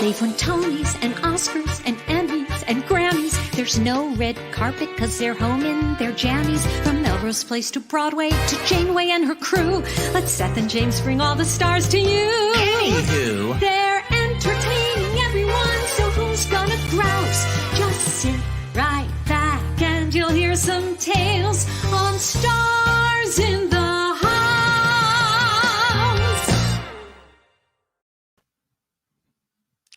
They've won Tonys and Oscars and Emmys and Grammys. There's no red carpet 'cause they're home in their jammies. From Melrose Place to Broadway to Janeway and her crew. Let Seth and James bring all the stars to you. Anywho, they're entertaining everyone, so who's gonna grouse? Just sit right back and you'll hear some tales on Stars in the House.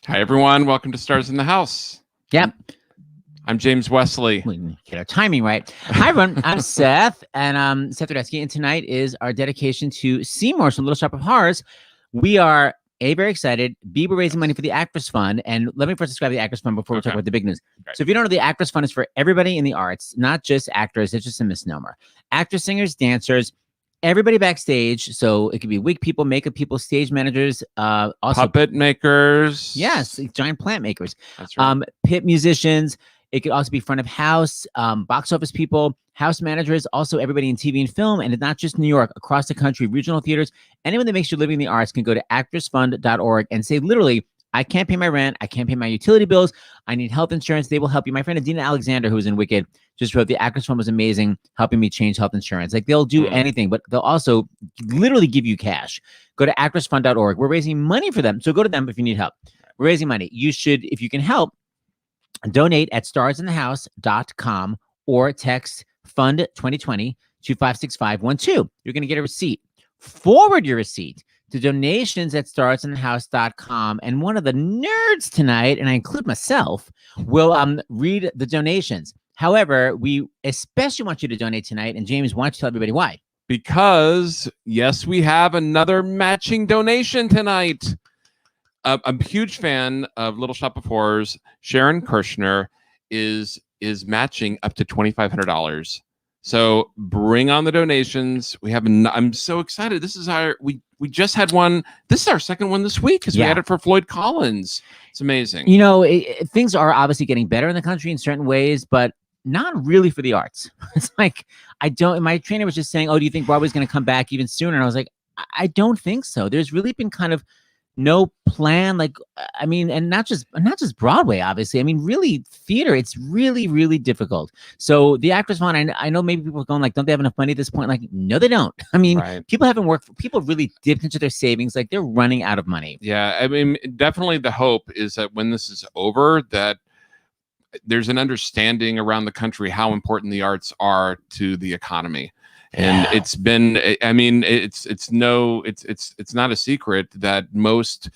Hi, everyone. Welcome to Stars in the House. Yep. I'm James Wesley. We can get our timing right. Hi, everyone. I'm Seth, and Seth Rudetsky, and tonight is our dedication to SEYMOURS from Little Shop of Horrors. We are, A, very excited. B, we're raising money for the Actors Fund. And let me first describe the Actors Fund before we talk about the big news. Right. So if you don't know, the Actors Fund is for everybody in the arts, not just actors. It's just a misnomer. Actors, singers, dancers, everybody backstage. So it could be wig people, makeup people, stage managers, also Puppet makers. yes, giant plant makers, That's right. pit musicians. It could also be front of house, box office people, house managers, also everybody in TV and film, and it's not just New York, across the country, regional theaters. Anyone that makes you living in the arts can go to actorsfund.org and say, literally, I can't pay my rent, I can't pay my utility bills, I need health insurance. They will help you. My friend Adina Alexander, who was in Wicked, just wrote, the Actors Fund was amazing, helping me change health insurance. Like, they'll do anything, but they'll also literally give you cash. Go to actorsfund.org. We're raising money for them, so go to them if you need help. We're raising money. You should, if you can help, donate at starsinthehouse.com or text fund 2020 to 56512. You're going to get a receipt. Forward your receipt to donations at starsinthehouse.com. And one of the nerds tonight, and I include myself, will read the donations. However, we especially want you to donate tonight. And James, why don't you tell everybody why? Because, yes, we have another matching donation tonight. I'm a huge fan of Little Shop of Horrors. Sharon Kirshner is matching up to $2,500. So bring on the donations. We have. I'm so excited. This is we just had one. This is our second one this week because we had it for Floyd Collins. It's amazing. You know, things are obviously getting better in the country in certain ways, but not really for the arts. It's like, my trainer was just saying, oh, do you think Broadway's going to come back even sooner? And I was like, I don't think so. There's really been kind of no plan. Like, I mean, and not just Broadway, obviously. I mean, really, theater, it's really, really difficult. So the Actors Fund, I know maybe people are going like, don't they have enough money at this point? Like, no, they don't. I mean, people haven't worked. People really dipped into their savings. Like, they're running out of money. Yeah, I mean, definitely the hope is that when this is over, that there's an understanding around the country how important the arts are to the economy. And it's been, I mean, it's not a secret that most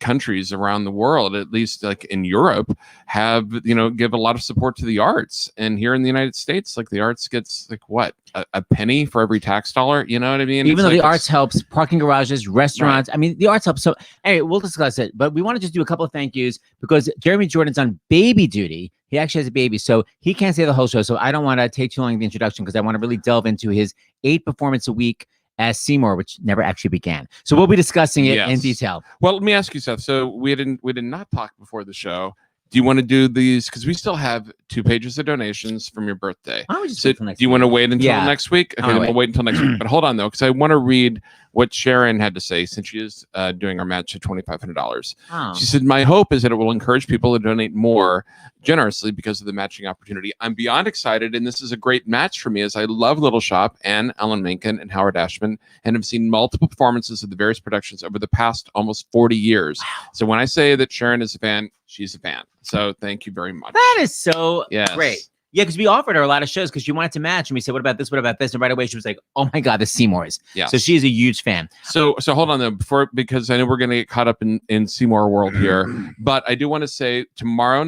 countries around the world, at least like in Europe, have, give a lot of support to the arts. And here in the United States, like the arts gets like what, a penny for every tax dollar? You know what I mean? Even though the arts helps parking garages, restaurants. Right. I mean, the arts help. So anyway, we'll discuss it. But we want to just do a couple of thank yous because Jeremy Jordan's on baby duty. He actually has a baby, so he can't say the whole show. So I don't want to take too long in the introduction because I want to really delve into his 8 performance a week as Seymour, which never actually began. So we'll be discussing it in detail. Well, let me ask you, Seth. So we did not talk before the show. Do you want to do these? Because we still have 2 pages of donations from your birthday. Why don't we just wait till next week? Do you want to wait until next week? Okay, then we'll wait until next week. But hold on, though, because I want to read what Sharon had to say since she is doing our match at $2,500. Oh. She said, my hope is that it will encourage people to donate more generously because of the matching opportunity. I'm beyond excited, and this is a great match for me as I love Little Shop and Alan Menken and Howard Ashman and have seen multiple performances of the various productions over the past almost 40 years. Wow. So when I say that Sharon is a fan, she's a fan. So thank you very much. That is so great. Yeah, because we offered her a lot of shows because she wanted to match, and we said, "What about this? What about this?" And right away she was like, "Oh my God, the Seymours!" Yeah. So she's a huge fan. So hold on though, because I know we're going to get caught up in Seymour world here, but I do want to say tomorrow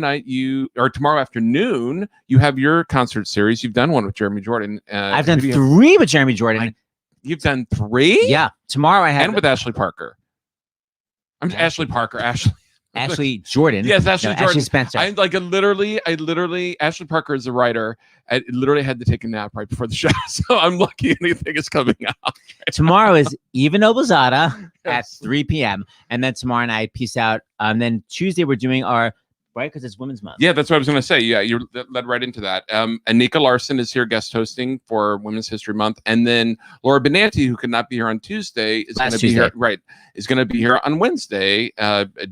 afternoon you have your concert series. You've done one with Jeremy Jordan. I've done 3 with Jeremy Jordan. You've done 3? Yeah. Tomorrow I have, and with Ashley Parker. Ashley Parker. Ashley Jordan. Yes, Ashley Jordan. Ashley Spencer. I literally, Ashley Parker is a writer. I literally had to take a nap right before the show, so I'm lucky anything is coming out. Tomorrow is Eva Noblezada at 3 p.m. And then tomorrow night, peace out. And then Tuesday, we're doing our right? Because it's Women's Month. Yeah, that's what I was going to say. Yeah, you led right into that. Anika Larson is here guest hosting for Women's History Month, and then Laura Benanti, who could not be here on Tuesday, is going to be here. Right, is going to be here on Wednesday,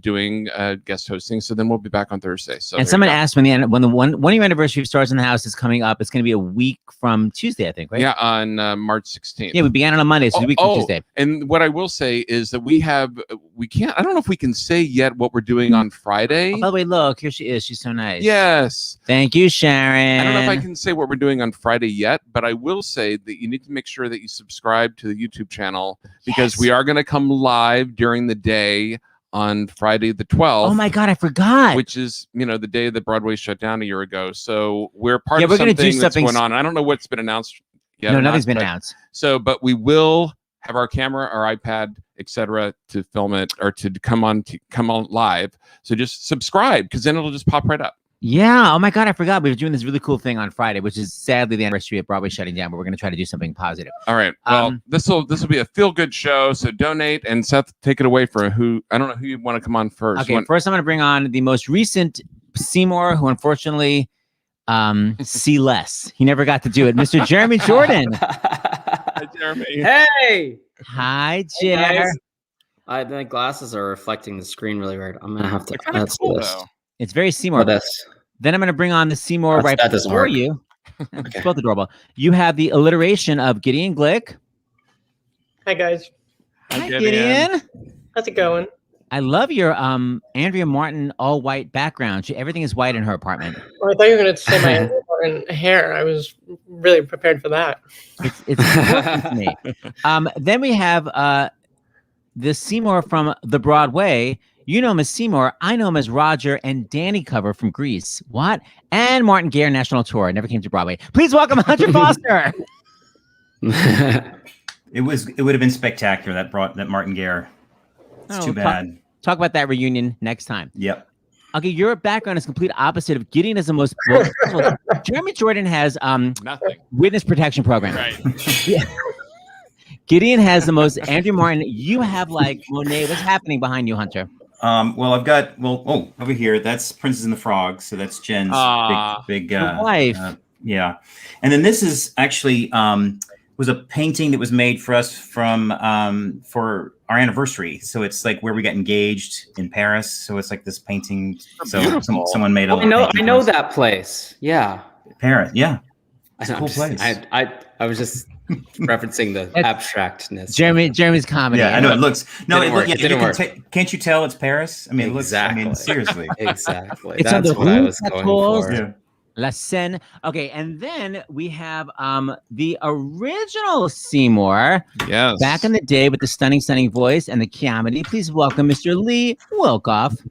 doing guest hosting. So then we'll be back on Thursday. So and someone asked when the one year anniversary of Stars in the House is coming up. It's going to be a week from Tuesday, I think, right? Yeah, on March 16th. Yeah, we began on a Monday, so it's a week from Tuesday. And what I will say is that we can't. I don't know if we can say yet what we're doing on Friday. Oh, by the way, look, here she is. She's so nice. Yes. Thank you, Sharon. I don't know if I can say what we're doing on Friday yet, but I will say that you need to make sure that you subscribe to the YouTube channel because we are going to come live during the day on Friday the 12th. Oh my God, I forgot. Which is, the day that Broadway shut down a year ago. So we're part of something that's going on. I don't know what's been announced yet. No, nothing's been announced. So, but we will have our camera, our iPad, etc., to film it or to come on live. So just subscribe because then it'll just pop right up. Yeah. Oh my God, I forgot. We were doing this really cool thing on Friday, which is sadly the anniversary of Broadway shutting down, but we're going to try to do something positive. All right. Well, this will be a feel good show. So donate, and Seth, take it away for who. I don't know who you want to come on first. Okay. First, I'm going to bring on the most recent Seymour, who unfortunately see less. He never got to do it. Mr. Jeremy Jordan. Hi, Jeremy. Hey. Hi, Jer. My glasses are reflecting the screen really weird. I'm gonna have to add cool, this. It's very Seymour. Then I'm going to bring on the Seymour right before you. Okay. It's both adorable. You have the alliteration of Gideon Glick. Hi, guys. Hi, Gideon. How's it going? I love your Andrea Martin all white background. Everything is white in her apartment. Well, I thought you were going to say my Andrea Martin hair. I was really prepared for that. It's important to me. Then we have the Seymour from the Broadway. You know him as Seymour. I know him as Roger and Danny Cover from Grease. What? And Martin Gare National Tour. Never came to Broadway. Please welcome Hunter Foster. It would have been spectacular that Martin Gare. It's too bad. Talk about that reunion next time. Yep. Okay, your background is complete opposite of Gideon is the most. Jeremy Jordan has nothing. Witness protection program. Right. Yeah. Gideon has the most. Andrew Martin, you have like Monet. What's happening behind you, Hunter? Well, I've got over here. That's Princess and the Frog. So that's Jen's big wife. Yeah, and then this is actually was a painting that was made for us for our anniversary. So it's like where we got engaged in Paris. So it's like this painting. So someone made a. I know that place. Yeah, Paris. Yeah, it's a cool place. I was just referencing the abstractness. Jeremy's comedy. Yeah, I know it looks. No, it didn't work. Can't you tell it's Paris? I mean, it looks. I mean, seriously. Exactly. It's That's what I was going for. Yeah. La Seine. Okay, and then we have the original Seymour. Yes. Back in the day with the stunning voice and the comedy. Please welcome Mr. Lee Wilkoff.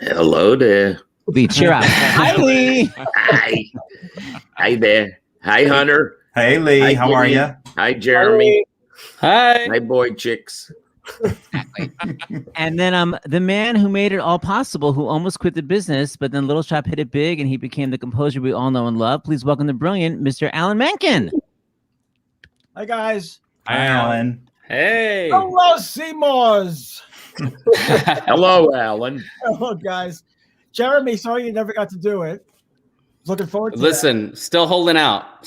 Hello there. Lee, cheer up. Hi, Lee. Hi. Hi there. Hi, Hunter. Hey, Lee. Hi, how are you? Hi, Jeremy. Hi. Hi, boy chicks. Exactly. And then the man who made it all possible, who almost quit the business, but then Little Shop hit it big and he became the composer we all know and love. Please welcome the brilliant Mr. Alan Menken. Hi, guys. Hi, Alan. Hey. Hello, Seymours. Hello, Alan. Hello, guys. Jeremy, sorry you never got to do it. Looking forward to Listen, still holding out.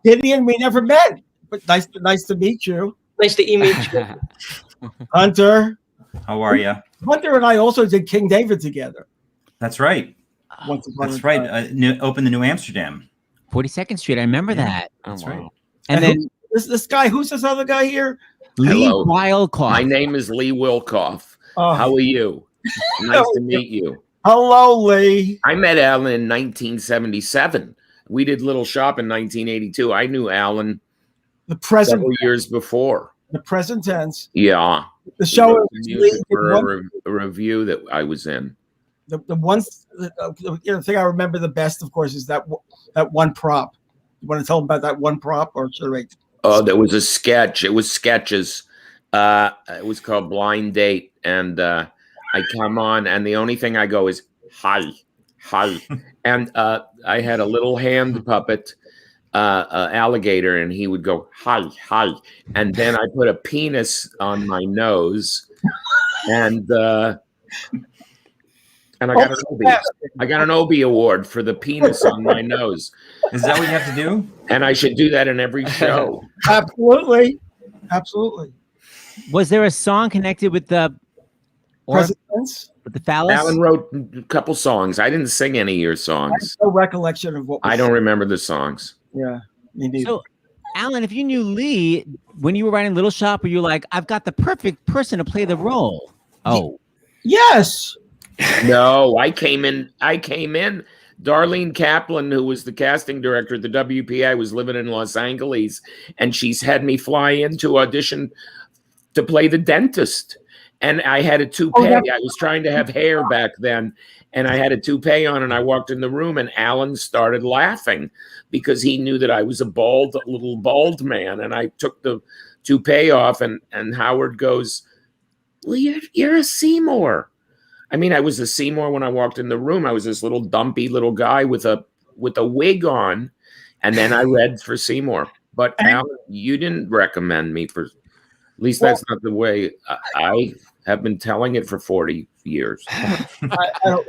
Gideon, we never met, but nice to meet you. Nice to meet you. Hunter. How are you? Hunter and I also did King David together. That's right. That's right. Opened the New Amsterdam. 42nd Street. I remember that. That's right. And then this guy, who's this other guy here? Lee Hello. Wilkoff. My name is Lee Wilkoff. How are you? Nice to meet you. Hello, Lee. I met Alan in 1977. We did Little Shop in 1982. I knew Alan the present several years before. The present tense. Yeah. The show is for a review that I was in. The thing I remember the best, of course, is that one prop. You want to tell them about that one prop, or should I? Oh, there was a sketch. It was sketches. It was called Blind Date, and I come on, and the only thing I go is hi, and I had a little hand puppet, alligator, and he would go hi, and then I put a penis on my nose, and And I got an Obie. I got an Obie award for the penis on my nose. Is that what you have to do? And I should do that in every show. Absolutely. Absolutely. Was there a song connected with the Presidents? with the phallus? Alan wrote a couple songs. I didn't sing any of your songs. I have no recollection of what was I don't remember the songs. Yeah. Me neither. So, Alan, if you knew Lee when you were writing Little Shop, were you like, I've got the perfect person to play the role? Oh. Yes. No, I came in. Darlene Kaplan, who was the casting director at the WPA, was living in Los Angeles, and she's had me fly in to audition to play the dentist. And I had a toupee. I was trying to have hair back then, and I had a toupee on, and I walked in the room, and Alan started laughing because he knew that I was a little bald man, and I took the toupee off, and Howard goes, "Well, you're a Seymour." I mean, I was a Seymour when I walked in the room. I was this little dumpy little guy with a wig on, and then I read for Seymour. But Alan, you didn't recommend me for. At least that's not the way I have been telling it for 40 years. I don't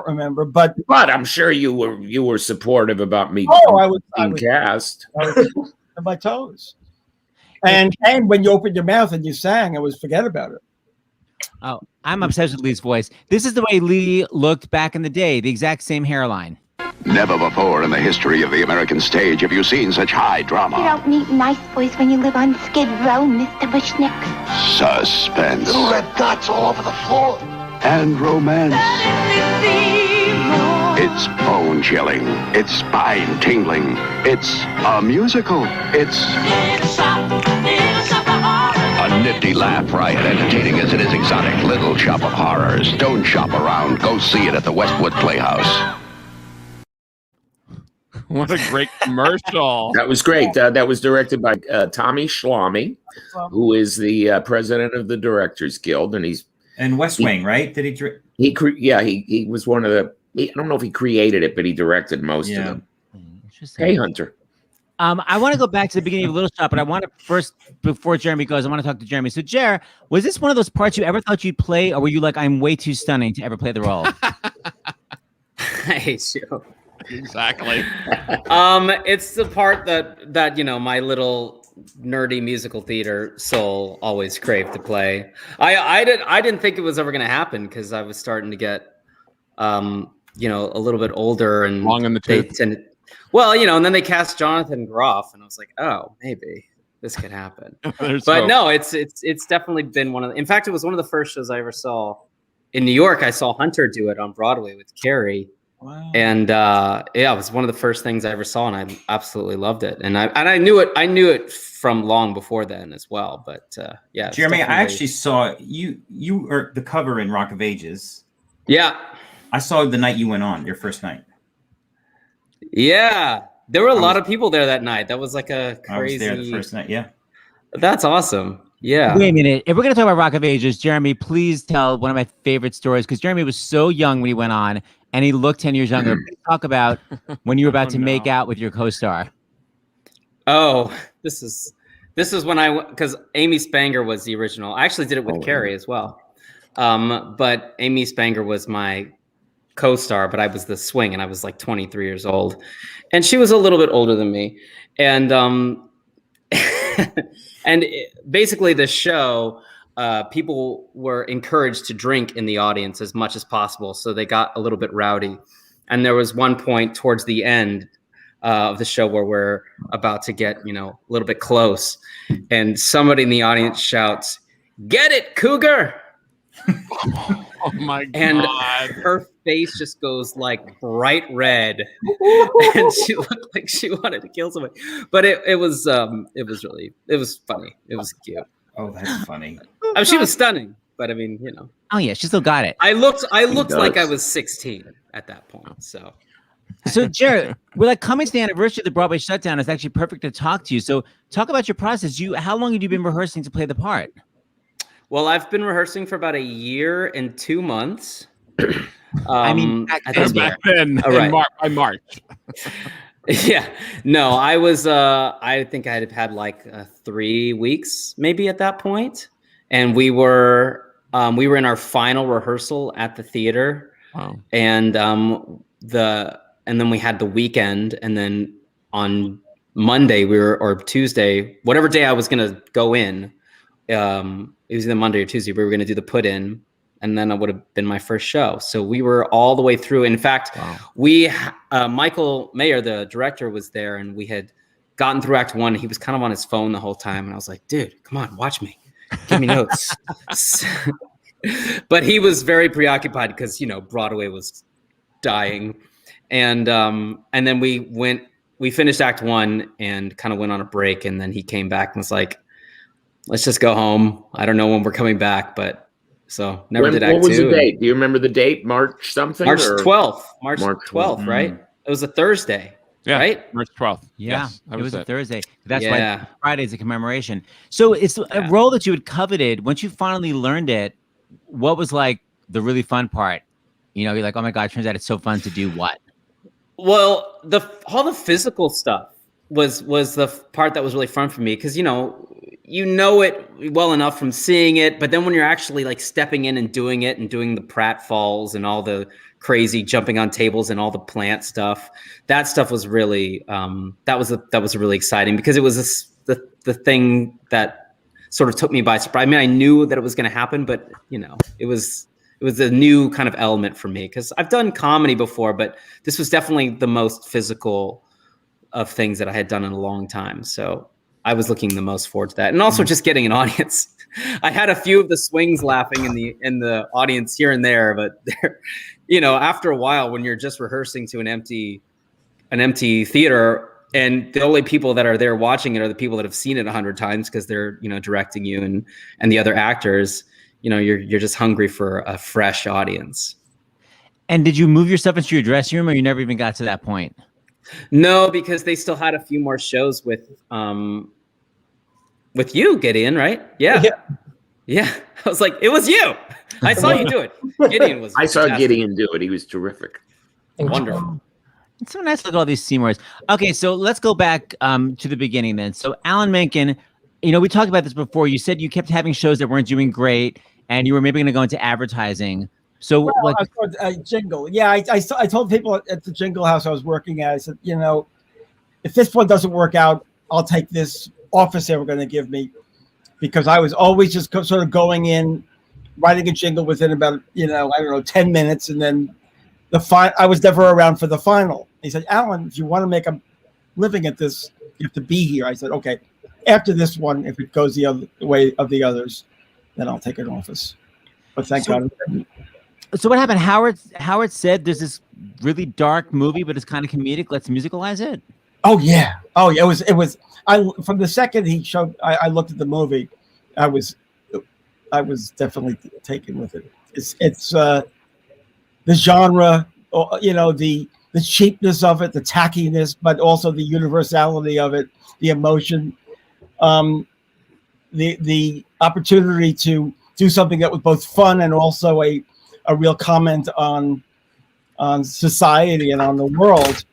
remember. But I'm sure you were supportive about me I was cast. I was on my toes. And when you opened your mouth and you sang, I was forget about it. Oh, I'm obsessed with Lee's voice. This is the way Lee looked back in the day, the exact same hairline. Never before in the history of the American stage have you seen such high drama. You don't need nice boys when you live on Skid Row, Mr. Bushnick. Suspense. Little red dots all over the floor. And romance. It's bone-chilling. It's spine-tingling. It's a musical. It's a nifty laugh riot, entertaining as it is exotic. Little Shop of Horrors. Don't shop around. Go see it at the Westwood Playhouse. What a great commercial. That was great. That was directed by Tommy Schlamme, who is the president of the Directors Guild, and he's West Wing, right? Did he? He was one of the. I don't know if he created it, but he directed most of them. Hey, Hunter. I want to go back to the beginning of Little Shop, but I want to first, before Jeremy goes, I want to talk to Jeremy. So, Jer, was this one of those parts you ever thought you'd play, or were you like, I'm way too stunning to ever play the role? I hate you. Exactly. It's the part that my little nerdy musical theater soul always craved to play. I didn't think it was ever going to happen because I was starting to get a little bit older and long in the tooth. And then they cast Jonathan Groff, and I was like, oh, maybe this could happen. But no, it's definitely been one of the, in fact, it was one of the first shows I ever saw in New York. I saw Hunter do it on Broadway with Carrie. Wow. And it was one of the first things I ever saw, and I absolutely loved it. And I knew it from long before then as well. But yeah, Jeremy, I actually saw you were the cover in Rock of Ages. Yeah, I saw the night you went on, your first night. Yeah, there were a lot of people there that night. That was like a crazy. I was there the first night. Yeah, that's awesome. Yeah. Wait a minute. If we're going to talk about Rock of Ages, Jeremy, please tell one of my favorite stories, because Jeremy was so young when he went on, and he looked 10 years younger. Please talk about when you were about to make out with your co-star. Oh, this is when because Amy Spanger was the original. I actually did it with Carrie as well. But Amy Spanger was my co-star, but I was the swing, and I was like 23 years old, and she was a little bit older than me. And basically the show, people were encouraged to drink in the audience as much as possible. So they got a little bit rowdy. And there was one point towards the end of the show where we're about to get, a little bit close. And somebody in the audience shouts, "Get it, Cougar!" Oh my God. And her face just goes like bright red. And she looked like she wanted to kill somebody. But it was funny. It was cute. Oh, that's funny. She was stunning, but I mean, Oh yeah, she still got it. I looked like I was 16 at that point. So Jared, we're like coming to the anniversary of the Broadway shutdown. It's actually perfect to talk to you. So talk about your process. How long have you been rehearsing to play the part? Well, I've been rehearsing for about a year and 2 months. I mean, back then, by March. Yeah, no, I was. I think I had like 3 weeks, maybe at that point, and we were in our final rehearsal at the theater Wow. And and then we had the weekend, and then on Monday or Tuesday, whatever day I was gonna go in, it was either Monday or Tuesday. We were gonna do the put in, and then it would have been my first show. So we were all the way through. In fact, Michael Mayer, the director, was there, and we had gotten through Act 1. He was kind of on his phone the whole time, and I was like, "Dude, come on, watch me, give me notes." But he was very preoccupied because Broadway was dying, and then we finished Act 1 and kind of went on a break, and then he came back and was like, "Let's just go home. I don't know when we're coming back, but so never did Act 2." What was the date? Do you remember the date? March something? March 12th. March 12th, right? It was a Thursday. Yeah, right? March 12th. Yeah, yes, it was a Thursday. That's Yeah. why Friday's a commemoration. So it's a role that you had coveted. Once you finally learned it, what was like the really fun part? You're like, oh my God, turns out it's so fun to do what? Well, all the physical stuff was the part that was really fun for me, because you know it well enough from seeing it, but then when you're actually like stepping in and doing it and doing the pratfalls and all the crazy jumping on tables and all the plant stuff, that stuff was really that was really exciting, because it was the thing that sort of took me by surprise. I mean, I knew that it was going to happen, but it was a new kind of element for me, because I've done comedy before, but this was definitely the most physical of things that I had done in a long time. So I was looking the most forward to that, and also just getting an audience. I had a few of the swings laughing in the audience here and there, but after a while, when you're just rehearsing to an empty theater, and the only people that are there watching it are the people that have seen it 100 times because they're directing you and the other actors. You're just hungry for a fresh audience. And did you move yourself into your dressing room, or you never even got to that point? No, because they still had a few more shows with you, Gideon, right? Yeah. I was like, it was you. I saw you do it. Gideon was. I saw Gideon do it. He was terrific. Wonderful. It's so nice to look at all these SEYMOURS. Okay, so let's go back to the beginning then. So Alan Menken, we talked about this before. You said you kept having shows that weren't doing great, and you were maybe going to go into advertising. So I saw a jingle. Yeah, I told people at the Jingle House I was working at, I said, if this one doesn't work out, I'll take this office they were going to give me, because I was always just sort of going in, writing a jingle within about, 10 minutes. And then I was never around for the final. He said, Alan, if you want to make a living at this, you have to be here. I said, okay, after this one, if it goes the other way of the others, then I'll take an office. But thank God. So what happened? Howard said there's this really dark movie, but it's kind of comedic. Let's musicalize it. Oh yeah. It was. From the second he showed, I looked at the movie. I was definitely taken with it. It's the genre, the cheapness of it, the tackiness, but also the universality of it, the emotion, the opportunity to do something that was both fun and also a real comment on society and on the world.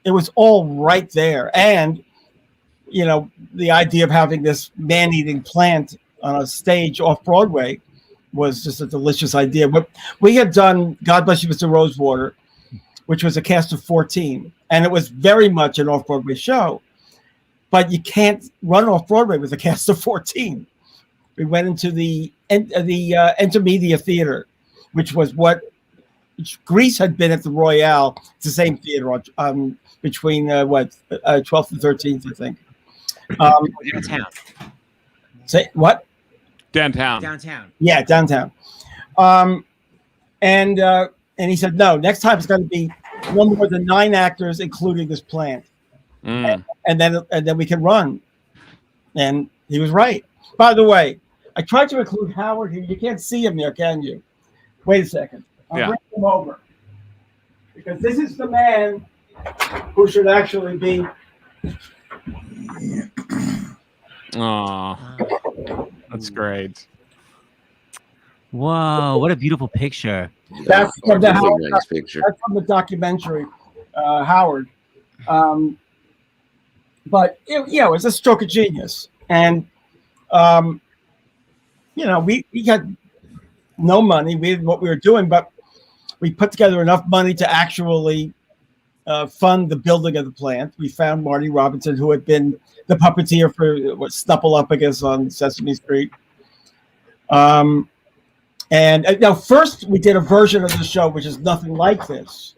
It was all right there. And, the idea of having this man-eating plant on a stage off Broadway was just a delicious idea. But we had done God Bless You, Mr. Rosewater, which was a cast of 14. And it was very much an off-Broadway show. But you can't run off Broadway with a cast of 14. We went into the Intermedia Theater, which was Greece had been at the Royale. It's the same theater between 12th and 13th, I think. Downtown. Say what? Downtown. Yeah, downtown. And he said, no, next time it's going to be no more than 9 actors, including this plant. And then we can run. And he was right. By the way, I tried to include Howard here. You can't see him there, can you? Wait a second. I'll bring him over. Because this is the man who should actually be. Oh, that's great. Whoa, what a beautiful picture. That's from the Howard, nice picture. That's from the documentary, Howard. But it was a stroke of genius. And we got no money. We didn't know what we were doing, but we put together enough money to actually fund the building of the plant. We found Marty Robinson, who had been the puppeteer for Snuffleupagus on Sesame Street. And now, first we did a version of the show which is nothing like this.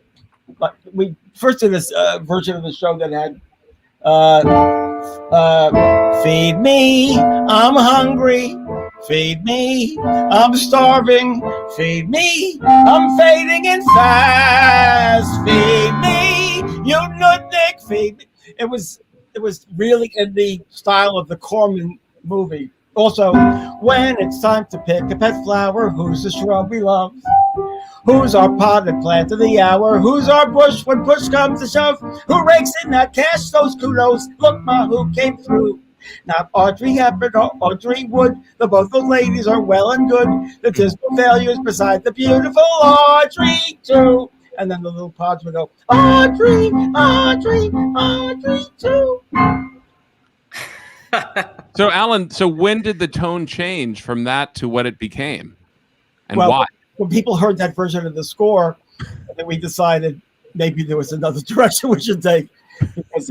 But we first did this version of the show that had feed me, I'm hungry. Feed me, I'm starving. Feed me, I'm fading in fast. Feed me, you nutnik. Feed me. It was really in the style of the Corman movie. Also, when it's time to pick a pet flower, who's the shrub we love? Who's our potted plant of the hour? Who's our bush when push comes to shove? Who rakes in that cash? Those kudos. Look, ma, who came through? Not Audrey Hepburn or Audrey Wood. Both those ladies are well and good. The dismal failures beside the beautiful Audrey too. And then the little pods would go, Audrey, Audrey, Audrey too. So, Alan, when did the tone change from that to what it became? And why? When people heard that version of the score, then we decided maybe there was another direction we should take. Because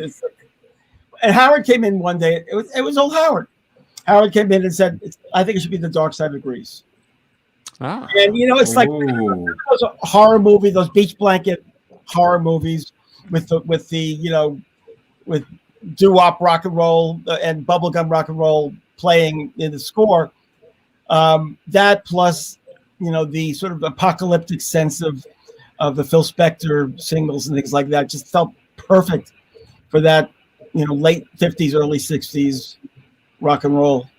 and Howard came in one day. It was old Howard. Howard came in and said, I think it should be The Dark Side of Grease. Ah. And, it's like those horror movie, those beach blanket horror movies with doo-wop rock and roll and bubblegum rock and roll playing in the score. That plus, the sort of apocalyptic sense of the Phil Spector singles and things like that just felt perfect for that, late 50s, early 60s rock and roll.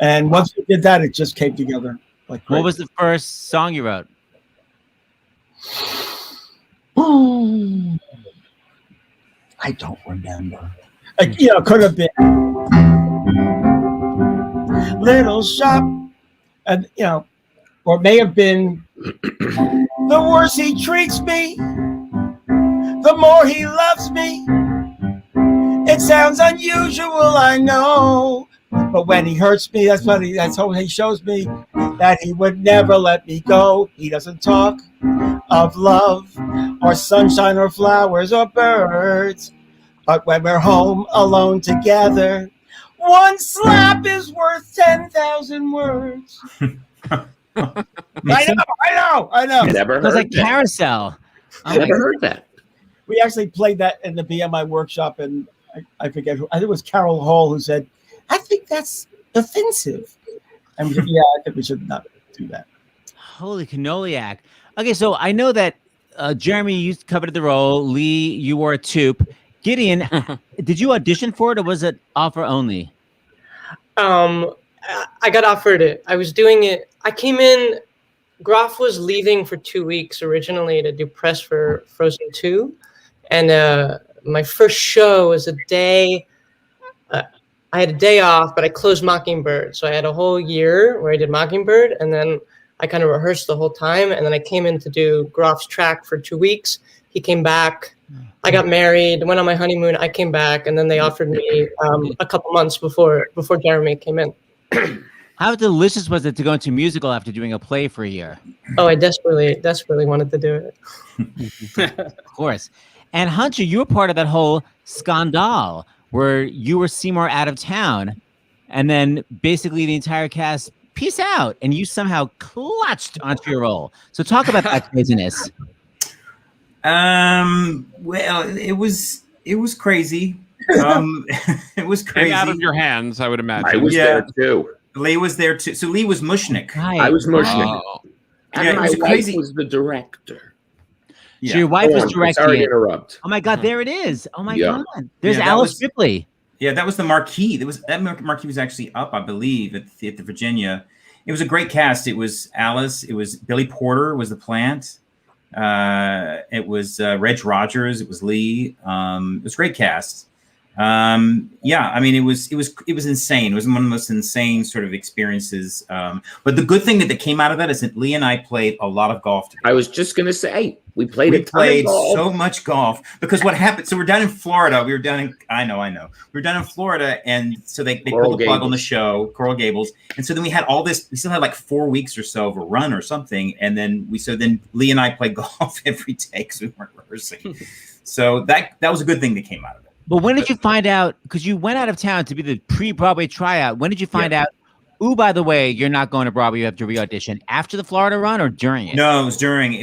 And once we did that, it just came together. Like what was the first song you wrote? I don't remember. Could have been Little Shop, and or it may have been The Worse He Treats Me, The More He Loves Me. It sounds unusual, I know, but when he hurts me, that's how he shows me that he would never let me go. He doesn't talk of love or sunshine or flowers or birds, but when we're home alone together, one slap is worth 10,000 words. I know. Never heard it was like that. Carousel. Never heard that. We actually played that in the BMI workshop, and I forget who. I think it was Carol Hall who said, I think that's offensive. And we said, yeah, I think we should not do that. Holy cannoliac. Okay, so I know that Jeremy, you covered the role. Lee, you wore a tube. Gideon, did you audition for it or was it offer only? I got offered it. I was doing it. I came in. Groff was leaving for 2 weeks originally to do press for Frozen 2. And my first show was a day. I had a day off, but I closed Mockingbird. So I had a whole year where I did Mockingbird. And then I kind of rehearsed the whole time. And then I came in to do Groff's track for 2 weeks. He came back. I got married, went on my honeymoon. I came back. And then they offered me a couple months before Jeremy came in. How delicious was it to go into musical after doing a play for a year? Oh, I desperately wanted to do it. Of course. And Hunter, you were part of that whole scandal where you were Seymour out of town, and then basically the entire cast peace out, and you somehow clutched onto your role. So talk about that craziness. Well, it was crazy. It was crazy. And out of your hands, I would imagine. I was there too. Lee was there too. So Lee was Mushnick. Right. I was Mushnick. Oh. And my wife was the director. Yeah. So your wife was directing. Sorry to interrupt. Oh my God, there it is. Oh my God. There's Alice Ripley. Yeah, that was the marquee. That marquee was actually up, I believe, at the Virginia. It was a great cast. It was Alice. It was Billy Porter was the plant. It was Reg Rogers. It was Lee. It was a great cast. Yeah, I mean, it was insane. It was one of the most insane sort of experiences. But the good thing that came out of that is that Lee and I played a lot of golf together. I was just going to say, We played so much golf because what happened? So we're down in Florida. We were down in I know. We were down in Florida, and so they pulled the plug on the show, Coral Gables, and so then we had all this. We still had like 4 weeks or so of a run or something, and then Lee and I played golf every day because we weren't rehearsing. So that was a good thing that came out of it. But when did you find out? Because you went out of town to be the pre-Broadway tryout. When did you find out? Ooh, by the way, you're not going to Broadway. You have to re-audition after the Florida run or during it? No, it was during.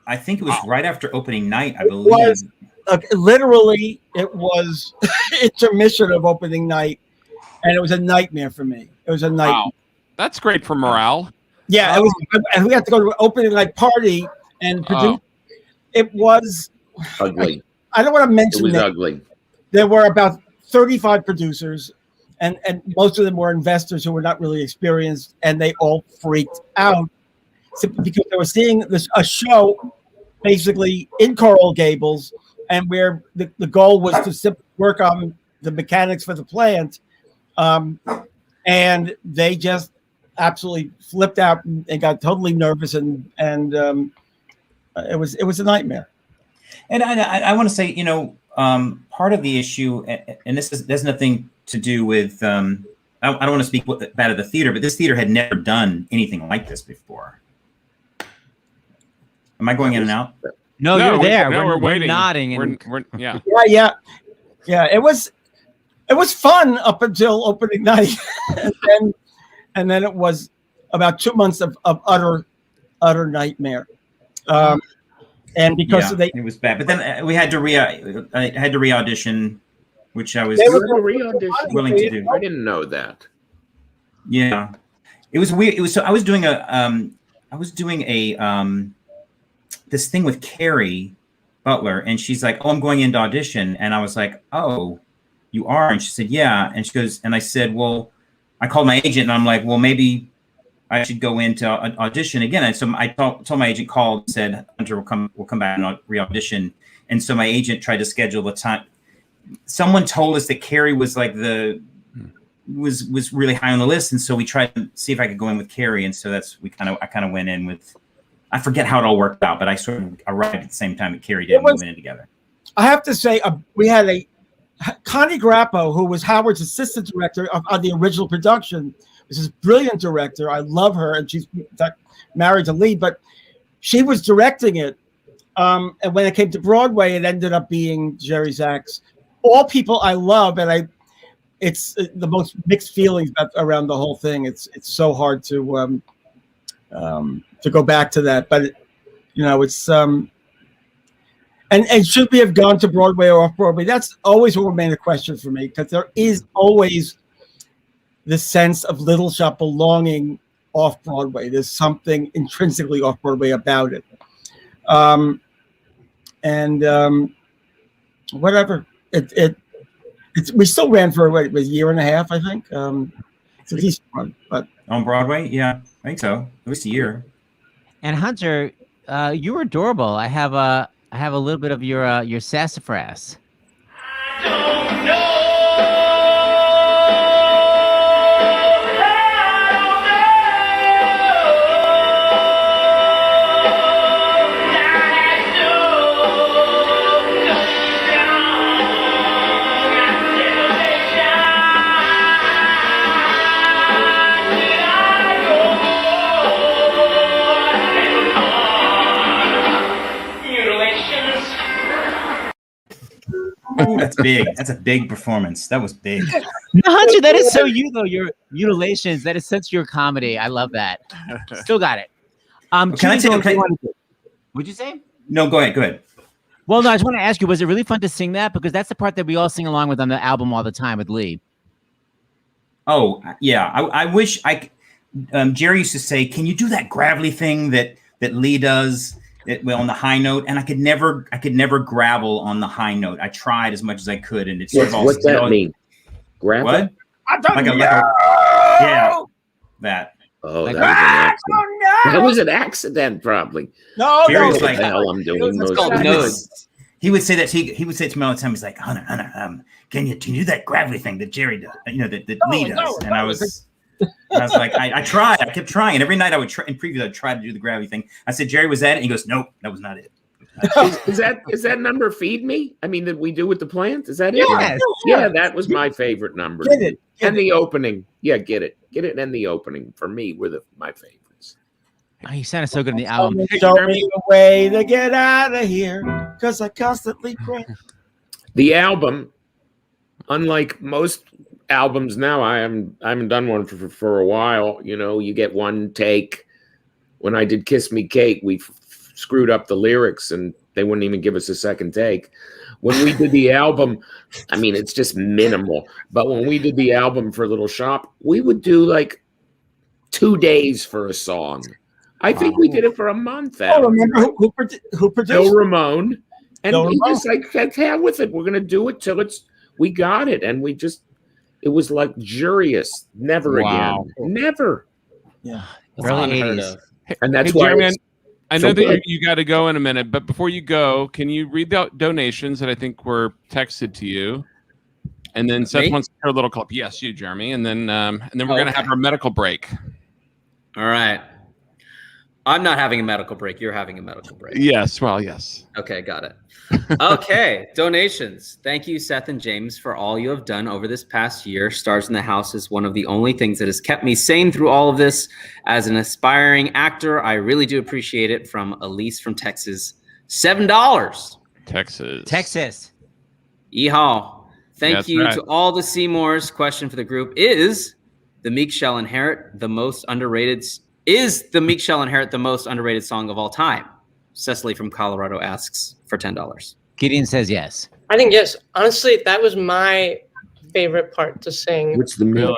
I think it was right after opening night, I believe. Literally, it was intermission of opening night, and it was a nightmare for me. It was a nightmare. Wow. That's great for morale. Yeah, it was, and we had to go to an opening night party and produce. It was ugly. I don't want to mention it was ugly. There were about 35 producers, and most of them were investors who were not really experienced, and they all freaked out because they were seeing a show basically in Coral Gables, and where the goal was to simply work on the mechanics for the plant, and they just absolutely flipped out and got totally nervous, and it was a nightmare. And I want to say, part of the issue, and there's nothing to do with, I don't want to speak bad of the theater, but this theater had never done anything like this before. Am I going in and out? No, you're there. We're waiting. Nodding. Yeah. It was fun up until opening night, and then it was about 2 months of utter nightmare. And because it was bad, but then we had to re-audition, which I was willing to do. I didn't know that. Yeah, it was weird. It was so I was doing this thing with Carrie Butler, and she's like, "Oh, I'm going into audition," and I was like, "Oh, you are?" And she said, "Yeah," and she goes, and I said, "Well," I called my agent, and I'm like, "Well, maybe I should go into audition again." And so I told my agent, called, and said, "Hunter will come back and re-audition." And so my agent tried to schedule the time. Someone told us that Carrie was like was really high on the list, and so we tried to see if I could go in with Carrie. And so I kind of went in with. I forget how it all worked out, but I sort of arrived at the same time that Carrie did. We went in together. I have to say, we had Connie Grappo, who was Howard's assistant director on the original production. This is a brilliant director. I love her, and she's married to Lee, but she was directing it. And when it came to Broadway, it ended up being Jerry Zaks. All people I love, and it's the most mixed feelings around the whole thing. It's so hard to go back to that, but it's and should we have gone to Broadway or off Broadway? That's always will remain a question for me, because there is always the sense of Little Shop belonging off Broadway. There's something intrinsically off Broadway about it, whatever. We still ran for a year and a half, I think. It's a decent run, but on Broadway, yeah, I think so. At least a year. And Hunter, you were adorable. I have a little bit of your sassafras. Ooh, that's big. That's a big performance. That was big. No, Hunter, that is so you though. Your mutilations, that is such your comedy. I love that. Still got it. Can I say? What'd you say? No, go ahead. Well, no, I just want to ask you: was it really fun to sing that? Because that's the part that we all sing along with on the album all the time with Lee. Oh yeah, I wish Jerry used to say, "Can you do that gravelly thing that Lee does?" On the high note, and I could never gravel on the high note. I tried as much as I could, and it's what's that mean? Gravel? What? That. Oh, that was an accident. No! That was an accident, probably. No, Jerry's like, the hell I'm doing most called nodes. He would say that he would say to me all the time. He's like, Hunter, can you do that gravelly thing that Jerry does? That Lee does? And I was like, I kept trying. And every night I would try, in previews, I'd try to do the gravity thing. I said, Jerry, was that it? And he goes, nope, that was not it. Is that number Feed Me? I mean, did we do with the plant? Is that it? Yes. Yeah, that was my favorite number. Get it. And the opening. Yeah, get it. Get it and the opening. For me, were my favorites. Oh, he sounded so good in the album. Show me a way to get out of here, because I constantly pray. The album, unlike most albums now, I haven't done one for a while. You know, you get one take. When I did Kiss Me Kate, we screwed up the lyrics and they wouldn't even give us a second take. When we did the album, I mean, it's just minimal. But when we did the album for Little Shop, we would do like 2 days for a song. I think we did it for a month. Oh, remember who produced? Bill Ramone. And Bill we Ramone. just like, heck with it. We're going to do it till we got it. And it was luxurious. Never again. Never. Yeah. Early 80s. And that's Hey, why Jeremy, I know so that good. you got to go in a minute, but before you go, can you read the donations that I think were texted to you? And then Seth Me? wants to hear a little clip. Yes, you, Jeremy. And then we're going to have our medical break. All right. I'm not having a medical break. You're having a medical break. Yes. Well, yes. Okay, got it. Okay, donations. Thank you, Seth and James, for all you have done over this past year. Stars in the House is one of the only things that has kept me sane through all of this. As an aspiring actor, I really do appreciate it. From Elise from Texas, $7. Texas. Yeehaw. Thank That's you right. to all the SEYMOURS. Question for the group is: The Meek Shall Inherit the most underrated? Is The Meek Shall Inherit the most underrated song of all time? Cecily from Colorado asks for $10. Gideon says yes. I think yes. Honestly, that was my favorite part to sing. What's the Meek?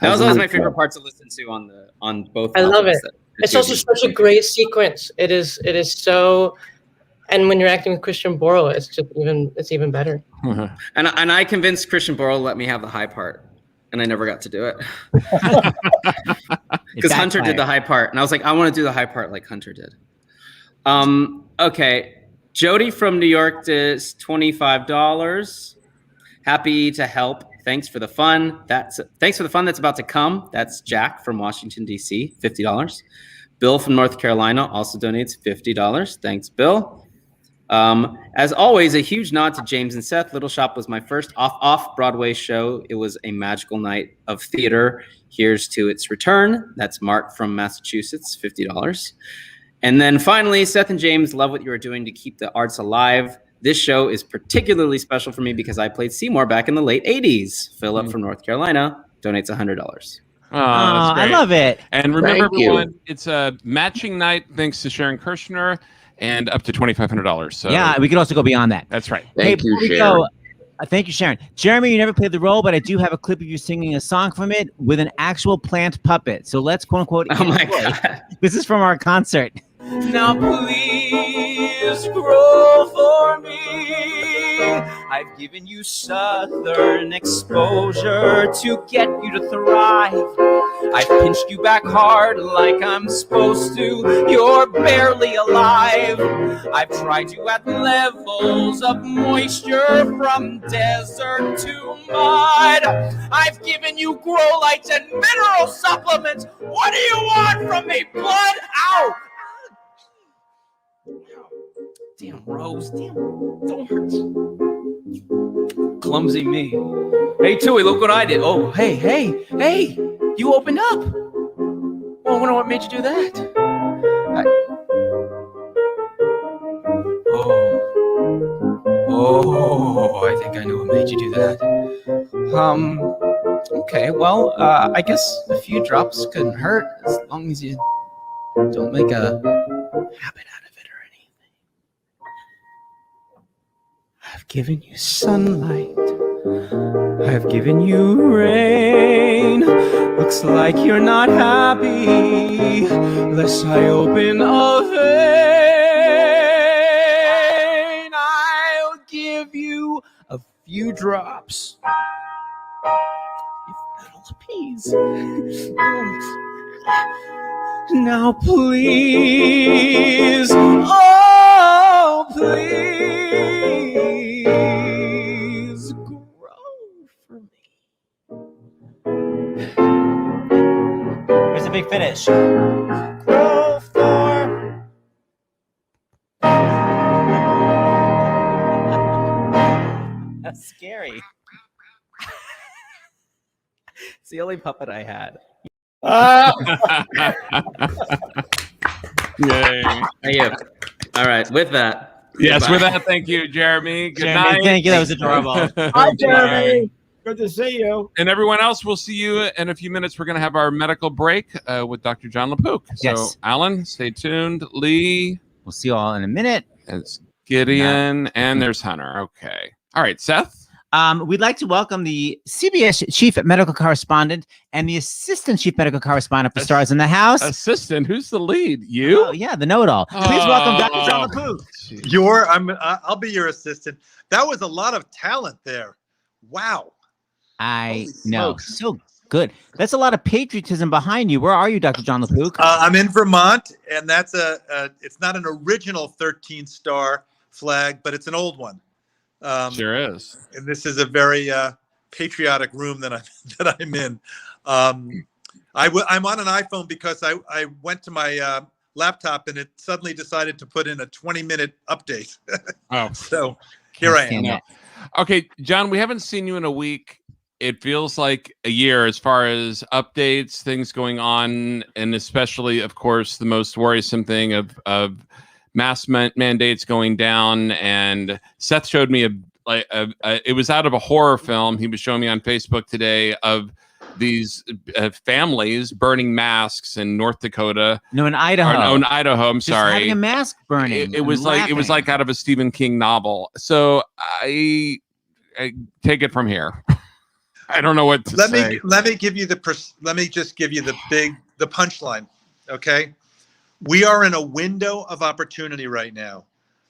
That was always my favorite part to listen to on both. I love albums it. that It's also such a great sequence. It is so, and when you're acting with Christian Borle, it's even better. And I convinced Christian Borle to let me have the high part, and I never got to do it because Hunter did the high part, and I was like, I want to do the high part like Hunter did. Okay, Jody from New York does $25. Happy to help. Thanks for the fun. Thanks for the fun that's about to come. That's Jack from Washington D.C. $50. Bill from North Carolina also donates $50. Thanks, Bill. As always, a huge nod to James and Seth. Little Shop was my first off-Broadway show. It was a magical night of theater. Here's to its return. That's Mark from Massachusetts, $50. And then finally, Seth and James, love what you are doing to keep the arts alive. This show is particularly special for me because I played Seymour back in the late 80s. Philip from North Carolina donates $100. Oh, that's I great. love it. And remember, Thank you. everyone, it's a matching night thanks to Sharon Kirshner and up to $2,500. So Yeah, we could also go beyond that. that's right. Thank you, before we Sharon. go, thank you, Sharon. Jeremy, you never played the role, but I do have a clip of you singing a song from it with an actual plant puppet. So let's quote unquote. Oh my enjoy. God. This is from our concert. Now please grow for me. I've given you southern exposure to get you to thrive. I've pinched you back hard like I'm supposed to. You're barely alive. I've tried you at levels of moisture from desert to mud. I've given you grow lights and mineral supplements. What do you want from me, blood? Ow! Damn, Rose. Damn, don't hurt. Clumsy me. Hey, Tui, look what I did. Oh, hey, you opened up. Well, I wonder what made you do that. I think I know what made you do that. Okay, well, I guess a few drops couldn't hurt as long as you don't make a habit out of it or anything. I've given you sunlight. I've given you rain. Looks like you're not happy unless I open a vein. I'll give you a few drops if that'll appease. Now please, oh please, grow for me. Here's a big finish. Grow for That's scary. It's the only puppet I had. Yay. Thank you. All right. With that. Yes, goodbye. with that, thank you, Jeremy. Good Jeremy, night. thank you. That was adorable. Hi, Jeremy. Good to see you. And everyone else, we'll see you in a few minutes. We're going to have our medical break with Dr. John LaPook. So, Yes. Alan, stay tuned. Lee. We'll see you all in a minute. It's Gideon. And there's Hunter. Okay. All right, Seth. We'd like to welcome the CBS chief medical correspondent and the assistant chief medical correspondent for Stars in the House. Assistant? Who's the lead? You? Oh, yeah, the know-it-all. Please welcome Dr. John LaPook. I'll be your assistant. That was a lot of talent there. Wow. I know. So good. That's a lot of patriotism behind you. Where are you, Dr. John LaPook? I'm in Vermont, and that's it's not an original 13-star flag, but it's an old one. Sure is. And this is a very patriotic room that I'm in. I'm on an iPhone because I went to my laptop and it suddenly decided to put in a 20-minute update. Oh, so here I am. Okay, John, we haven't seen you in a week. It feels like a year as far as updates, things going on, and especially, of course, the most worrisome thing of mask mandates going down. And Seth showed me it was out of a horror film he was showing me on Facebook today of these families burning masks in North Dakota. No, in Idaho. In Idaho. I'm Just sorry. having a mask burning. It was like out of a Stephen King novel. So I take it from here. I don't know what to say. Let me give you let me just give you the punchline. Okay. We are in a window of opportunity right now.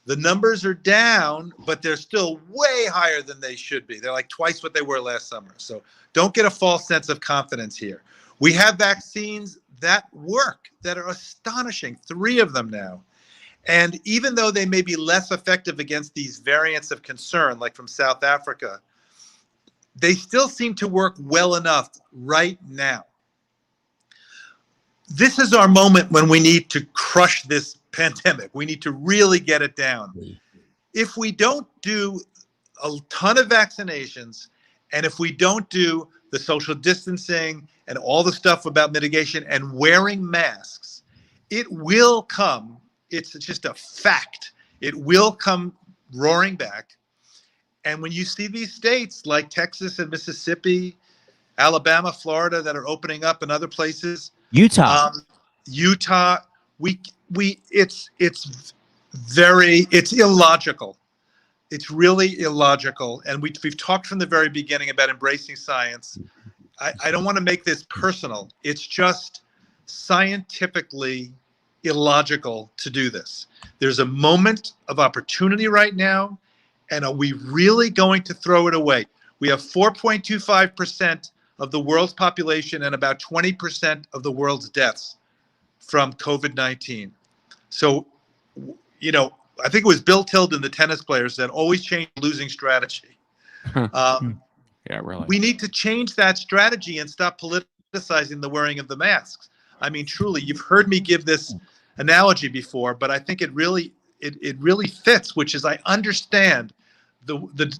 The numbers are down, but they're still way higher than they should be. They're like twice what they were last summer. So don't get a false sense of confidence here. We have vaccines that work, that are astonishing, 3 of them now. And even though they may be less effective against these variants of concern, like from South Africa, they still seem to work well enough right now. This is our moment when we need to crush this pandemic. We need to really get it down. If we don't do a ton of vaccinations, and if we don't do the social distancing and all the stuff about mitigation and wearing masks, it will come. It's just a fact. It will come roaring back. And when you see these states like Texas and Mississippi, Alabama, Florida that are opening up, and other places, Utah, it's illogical. It's really illogical. And we've talked from the very beginning about embracing science. I don't want to make this personal. It's just scientifically illogical to do this. There's a moment of opportunity right now. And are we really going to throw it away? We have 4.25% of the world's population and about 20% of the world's deaths from COVID-19. So, I think it was Bill Tilden, the tennis player, said, always change losing strategy. Yeah, really. We need to change that strategy and stop politicizing the wearing of the masks. I mean, truly, you've heard me give this analogy before, but I think it really fits, which is I understand the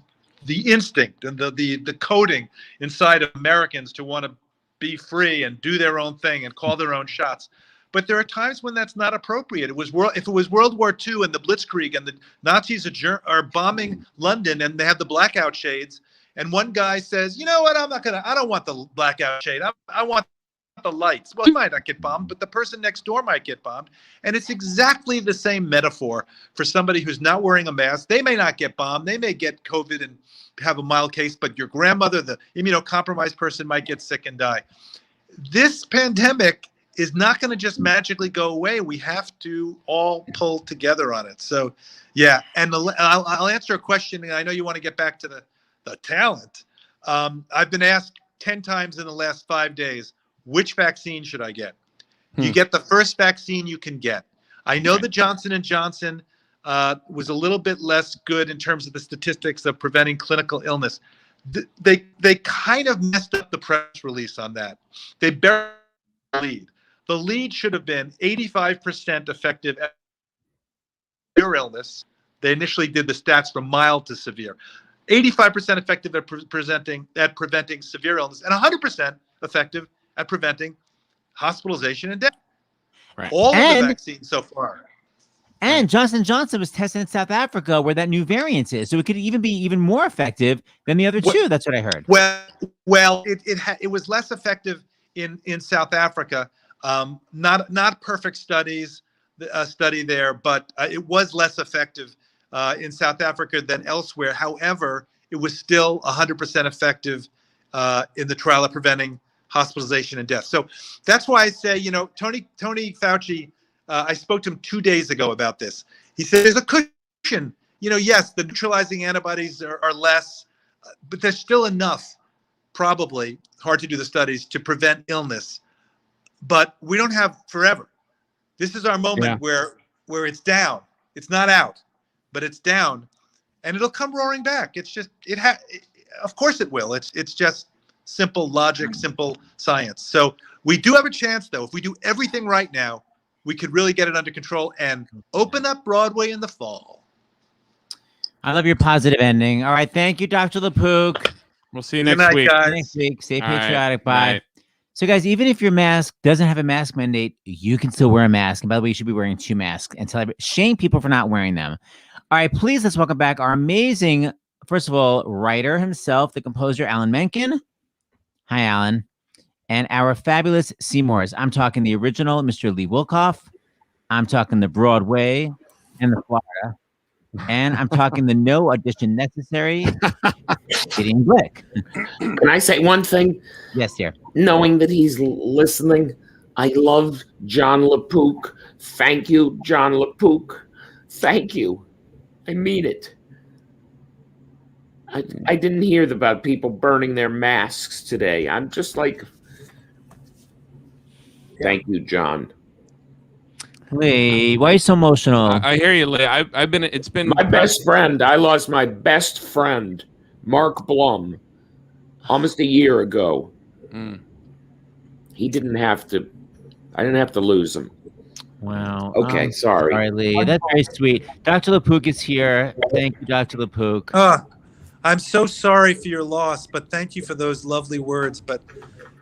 instinct and the coding inside of Americans to want to be free and do their own thing and call their own shots. But there are times when that's not appropriate. If it was World War II and the Blitzkrieg and the Nazis are bombing London and they have the blackout shades, and one guy says, you know what, I don't want the blackout shade. I want the lights. Well, he might not get bombed, but the person next door might get bombed. And it's exactly the same metaphor for somebody who's not wearing a mask. They may not get bombed. They may get COVID and have a mild case, but your grandmother, the immunocompromised person, might get sick and die. This pandemic is not going to just magically go away. We have to all pull together on it. So, yeah. And I'll answer a question. And I know you want to get back to the talent. I've been asked 10 times in the last 5 days, which vaccine should I get? You get the first vaccine you can get. I know the Johnson & Johnson was a little bit less good in terms of the statistics of preventing clinical illness. They kind of messed up the press release on that. They buried the lead. The lead should have been 85% effective at severe illness. They initially did the stats from mild to severe. 85% effective at preventing severe illness, and 100% effective at preventing hospitalization and death. Right. All of the vaccines so far. And Johnson & Johnson was tested in South Africa where that new variant is. So it could even be even more effective than the other two. That's what I heard. Well, it was less effective in South Africa. Not perfect studies, study there, but it was less effective in South Africa than elsewhere. However, it was still 100% effective in the trial of preventing hospitalization and death. So that's why I say, Tony Fauci, I spoke to him 2 days ago about this. He said there's a cushion. Yes, the neutralizing antibodies are less, but there's still enough, probably, hard to do the studies, to prevent illness. But we don't have forever. This is our moment where it's down. It's not out, but it's down, and it'll come roaring back. It's just of course it will. It's just simple logic, simple science. So we do have a chance, though. If we do everything right now, we could really get it under control and open up Broadway in the fall. I love your positive ending. All right, thank you, Dr. LaPook. We'll see you next week. Guys. Next week. Stay All patriotic. right. Bye. Night. So, guys, even if your mask doesn't have a mask mandate, you can still wear a mask. And by the way, you should be wearing 2 masks and shame people for not wearing them. All right, please, let's welcome back our amazing, first of all, writer himself, the composer, Alan Menken. Hi, Alan. And our fabulous SEYMOURS. I'm talking the original Mr. Lee Wilkoff. I'm talking the Broadway and the Florida. And I'm talking the no audition necessary, Gideon Glick. Can I say one thing? Yes, dear. Knowing that he's listening, I love John LaPook. Thank you, John LaPook. Thank you. I mean it. I didn't hear about people burning their masks today. I'm just like, thank you, John. Lee, why are you so emotional? I hear you, Lee. It's been my best friend. I lost my best friend, Mark Blum, almost a year ago. He didn't have to. I didn't have to lose him. Wow. Okay, sorry. Sorry, Lee. That's very sweet. Dr. LaPook is here. Thank you, Dr. LaPook. I'm so sorry for your loss, but thank you for those lovely words. But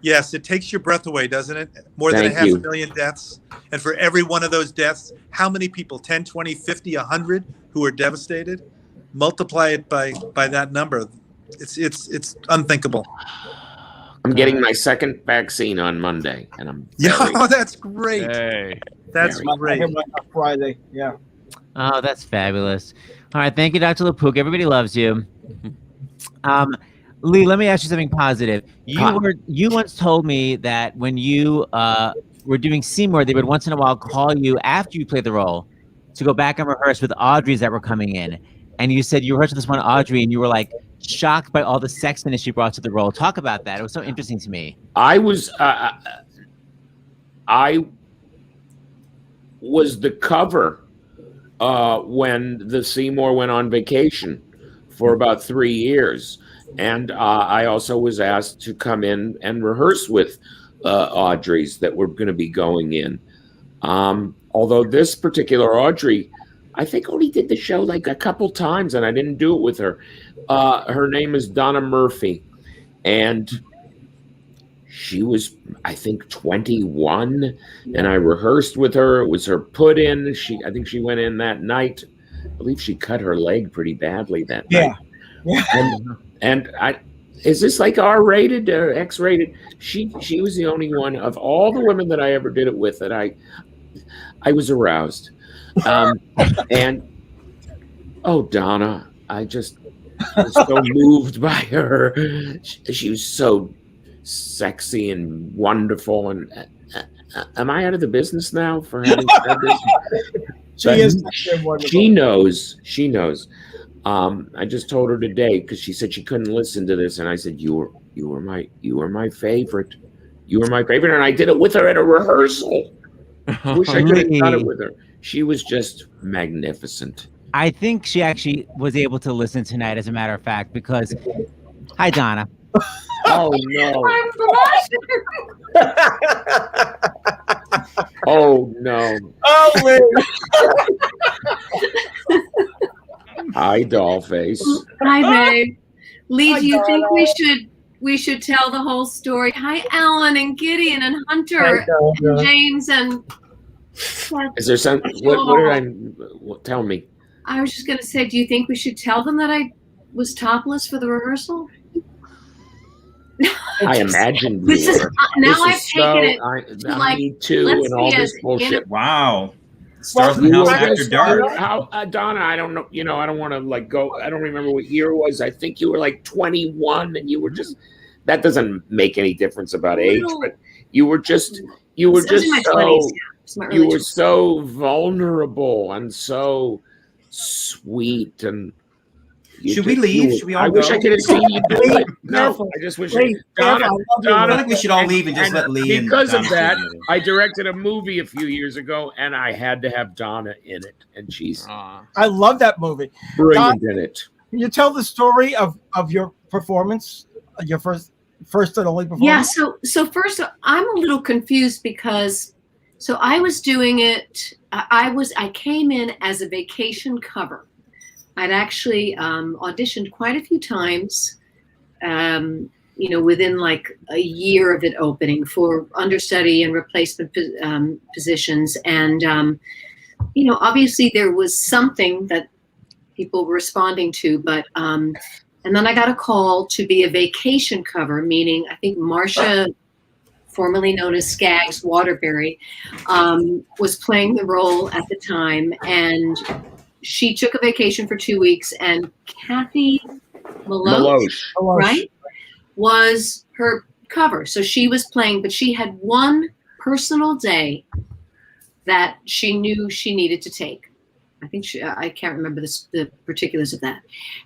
yes, it takes your breath away, doesn't it? More than 500,000 deaths. And for every one of those deaths, how many people, 10, 20, 50, 100 who are devastated? Multiply it by that number. It's unthinkable. I'm getting my second vaccine on Monday, and I'm that's great. Hey. That's great. Friday, yeah. Oh, that's fabulous. All right, thank you, Dr. LaPook. Everybody loves you. Lee, let me ask you something positive. You once told me that when you were doing Seymour, they would once in a while call you after you played the role to go back and rehearse with Audreys that were coming in. And you said you rehearsed with this one Audrey, and you were like shocked by all the sexiness she brought to the role. Talk about that. It was so interesting to me. I was the cover when the Seymour went on vacation for about 3 years. And I also was asked to come in and rehearse with Audreys that were going to be going in. Although this particular Audrey, I think only did the show like a couple times, and I didn't do it with her. Her name is Donna Murphy, and she was, I think, 21, and I rehearsed with her. It was her put-in. I think she went in that night. I believe she cut her leg pretty badly that night. Yeah. And is this like R-rated or X-rated? She was the only one of all the women that I ever did it with that I was aroused. And Donna, I just was so moved by her. She was so sexy and wonderful. And am I out of the business now for having said this? She knows. I just told her today because she said she couldn't listen to this, and I said you were my favorite. You were my favorite, and I did it with her at a rehearsal. Wish I could have done it with her. She was just magnificent. I think she actually was able to listen tonight, as a matter of fact, because hi, Donna. Oh no! Oh no! Oh, Hi, Dollface. Hi, babe. Lee, Hi, do you think Donna. we should tell the whole story? Hi, Alan and Gideon and Hunter Hi, Donna. and James and. Is there some? What did tell me? I was just gonna say, do you think we should tell them that I was topless for the rehearsal? I imagined This you is were. now This I've is taken it to like, Me Too let's and all be this as bullshit. Wow. Stars in You the House were after just- dark. How, Donna, I don't know. You know, I don't want to like go. I don't remember what year it was. I think you were like 21, and you were just. That doesn't make any difference about age, but you were just. You were I was just in my so. 20s, yeah. It's my You early were 20s. so vulnerable and so sweet and. Should we leave? Should we all I wish go? I could have seen you do it. No, Careful. I just wish. Wait, Donna, careful. I I Donna, feel like we should all leave and just let Lee and because of Donna that, stay together. I directed a movie a few years ago, and I had to have Donna in it, and she's I love that movie. brilliant in it. Can you tell the story of your performance, your first and only performance? Yeah, so first I'm a little confused because so I was doing it I came in as a vacation cover. I'd actually auditioned quite a few times within like a year of it opening for understudy and replacement positions, and obviously there was something that people were responding to, but and then I got a call to be a vacation cover, meaning I think Marcia, formerly known as Skaggs Waterbury, was playing the role at the time, and she took a vacation for 2 weeks, and Kathy Maloche, right, was her cover. So she was playing, but she had one personal day that she knew she needed to take. I think I can't remember the particulars of that.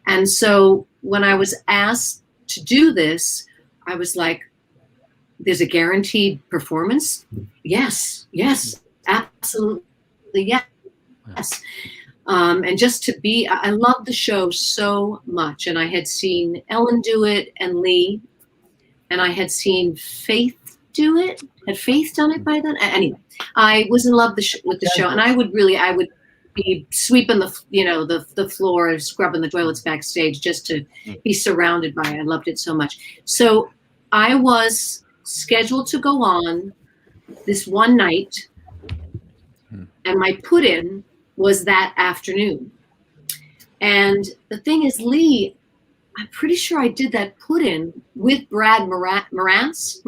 And so when I was asked to do this, I was like, there's a guaranteed performance? Yes, absolutely, yes. And just to be, I love the show so much. And I had seen Ellen do it and Lee, and I had seen Faith do it. Had Faith done it by then? Anyway, I was in love with the show, and I would be sweeping the floor, scrubbing the toilets backstage just to be surrounded by it. I loved it so much. So I was scheduled to go on this one night, and my put-in was that afternoon. And the thing is, Lee, I'm pretty sure I did that put-in with Brad Morantz.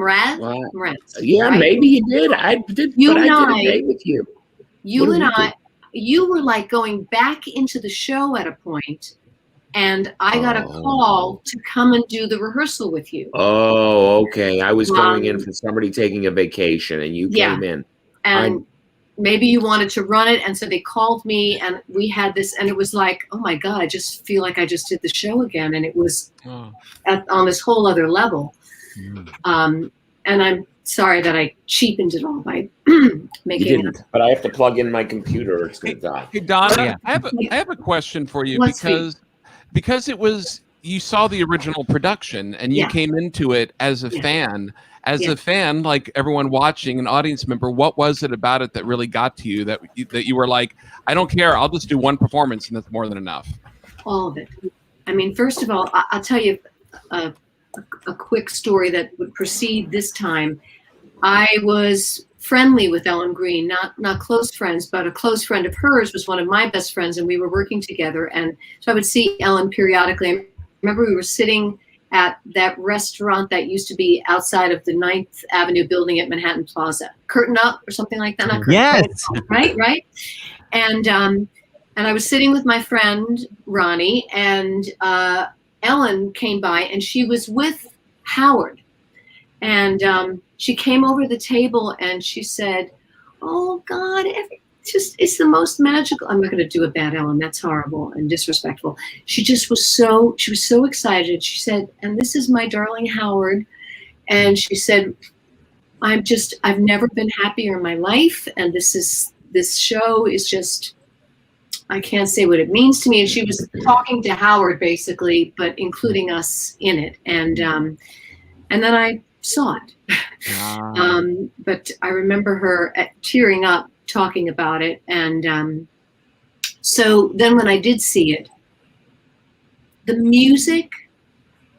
Yeah, right? maybe you did. I did. You but and I did I- a day with you. You and I, you were like going back into the show at a point, and I got a call to come and do the rehearsal with you. Oh, okay. I was going in for somebody taking a vacation, and you came in. And maybe you wanted to run it, and so they called me, and we had this, and it was like, oh my God, I just feel like I just did the show again, and it was on this whole other level. And I'm sorry that I cheapened it all by making You didn't, but I have to plug in my computer or it's going to die. Hey, Donna, I have a question for you because it was, you saw the original production and you came into it as a fan. As a fan, like everyone watching, an audience member, what was it about it that really got to you that you were like, I don't care, I'll just do one performance and that's more than enough? All of it. I mean, first of all, I'll tell you a quick story that would precede this time. I was friendly with Ellen Green, not close friends, but a close friend of hers was one of my best friends, and we were working together. And so I would see Ellen periodically. I remember we were sitting at that restaurant that used to be outside of the 9th Avenue building at Manhattan Plaza, Curtain Up or something like that. Not Curtain Up, right. And I was sitting with my friend Ronnie, and Ellen came by, and she was with Howard, and she came over the table and she said, "Oh God, it's the most magical." I'm not going to do a bad Ellen. That's horrible and disrespectful. She was so excited. She said, "And this is my darling Howard." And she said, I've never been happier in my life. And this show is just, I can't say what it means to me. And she was talking to Howard basically, but including us in it. And then I saw it. But I remember her tearing up talking about it. And so then when I did see it, the music,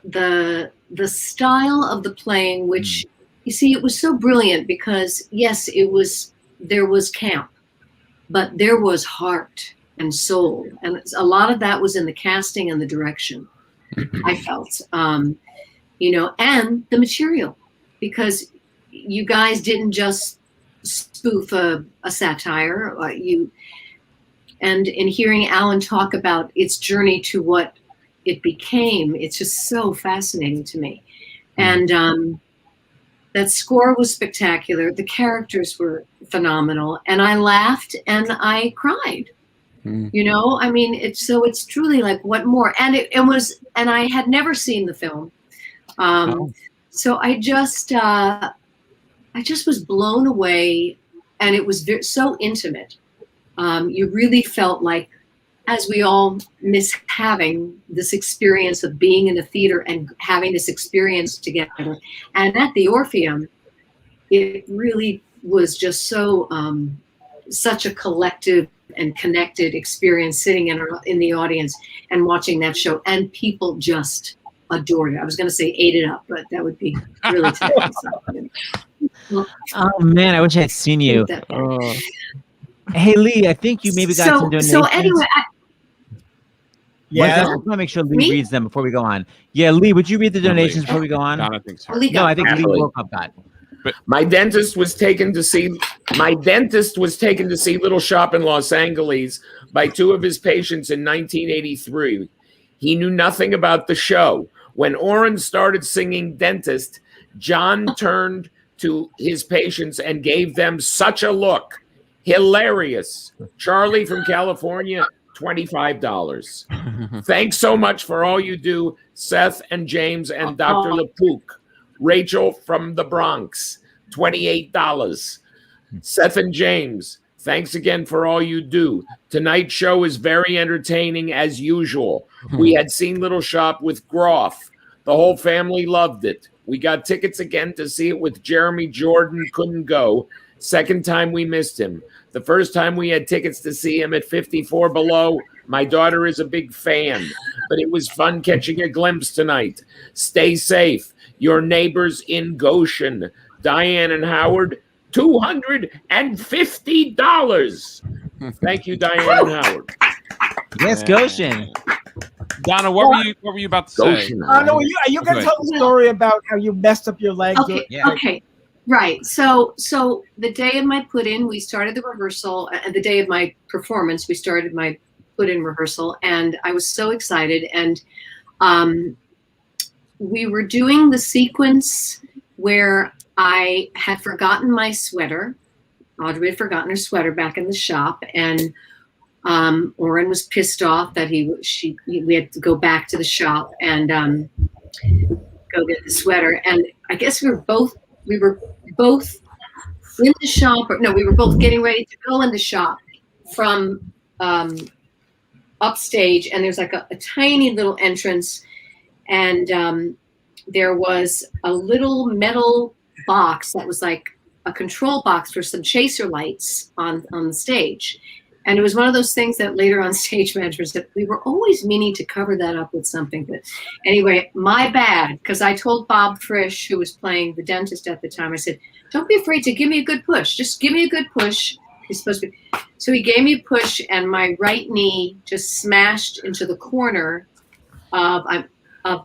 the style of the playing, which you see, it was so brilliant because yes, there was camp, but there was heart and soul, and a lot of that was in the casting and the direction. I felt, you know, and the material, because you guys didn't just spoof a satire. And in hearing Alan talk about its journey to what it became, it's just so fascinating to me. And that score was spectacular. The characters were phenomenal, and I laughed and I cried. You know, I mean, it's truly like, what more? And and I had never seen the film, so I just was blown away, and it was so intimate. You really felt like, as we all miss having this experience of being in a theater and having this experience together. And at the Orpheum, it really was just so such a collective and connected experience, sitting in the audience and watching that show, and people just adored it. I was going to say ate it up, but that would be really tough. Oh man, I wish I had seen you. Hey Lee, I think you maybe got some donations. So anyway, I want to make sure Lee reads them before we go on. Yeah, Lee, would you read the donations before we go on? I don't think so. No, I think Lee woke up got. But my dentist was taken to see Little Shop in Los Angeles by two of his patients in 1983. He knew nothing about the show. When Oren started singing Dentist, John turned to his patients and gave them such a look. Hilarious. Charlie from California, $25. Thanks so much for all you do, Seth and James and Dr. LePook. Rachel from the Bronx, $28. Seth and James, thanks again for all you do. Tonight's show is very entertaining as usual. We had seen Little Shop with Groff. The whole family loved it. We got tickets again to see it with Jeremy Jordan. Couldn't go. Second time we missed him. The first time we had tickets to see him at 54 Below. My daughter is a big fan, but it was fun catching a glimpse tonight. Stay safe. Your neighbors in Goshen. Diane and Howard, $250. Thank you, Diane and Howard. Yes, Goshen. Donna, what were you about to say? No, are you going to tell the story about how you messed up your leg? Okay, okay. Right. So the day of my put-in, we started the rehearsal. The day of my performance, we started my put-in rehearsal, and I was so excited. And we were doing the sequence where I had forgotten my sweater. Audrey had forgotten her sweater back in the shop, and Oren was pissed off that we had to go back to the shop and go get the sweater. And I guess we were both in the shop, or no, we were both getting ready to go in the shop from upstage, and there's like a tiny little entrance, and there was a little metal box that was like a control box for some chaser lights on the stage. And it was one of those things that later on stage managers said, we were always meaning to cover that up with something. But anyway, my bad, because I told Bob Frisch, who was playing the dentist at the time, I said, don't be afraid to give me a good push. Just give me a good push. He's supposed to be. So he gave me a push, and my right knee just smashed into the corner of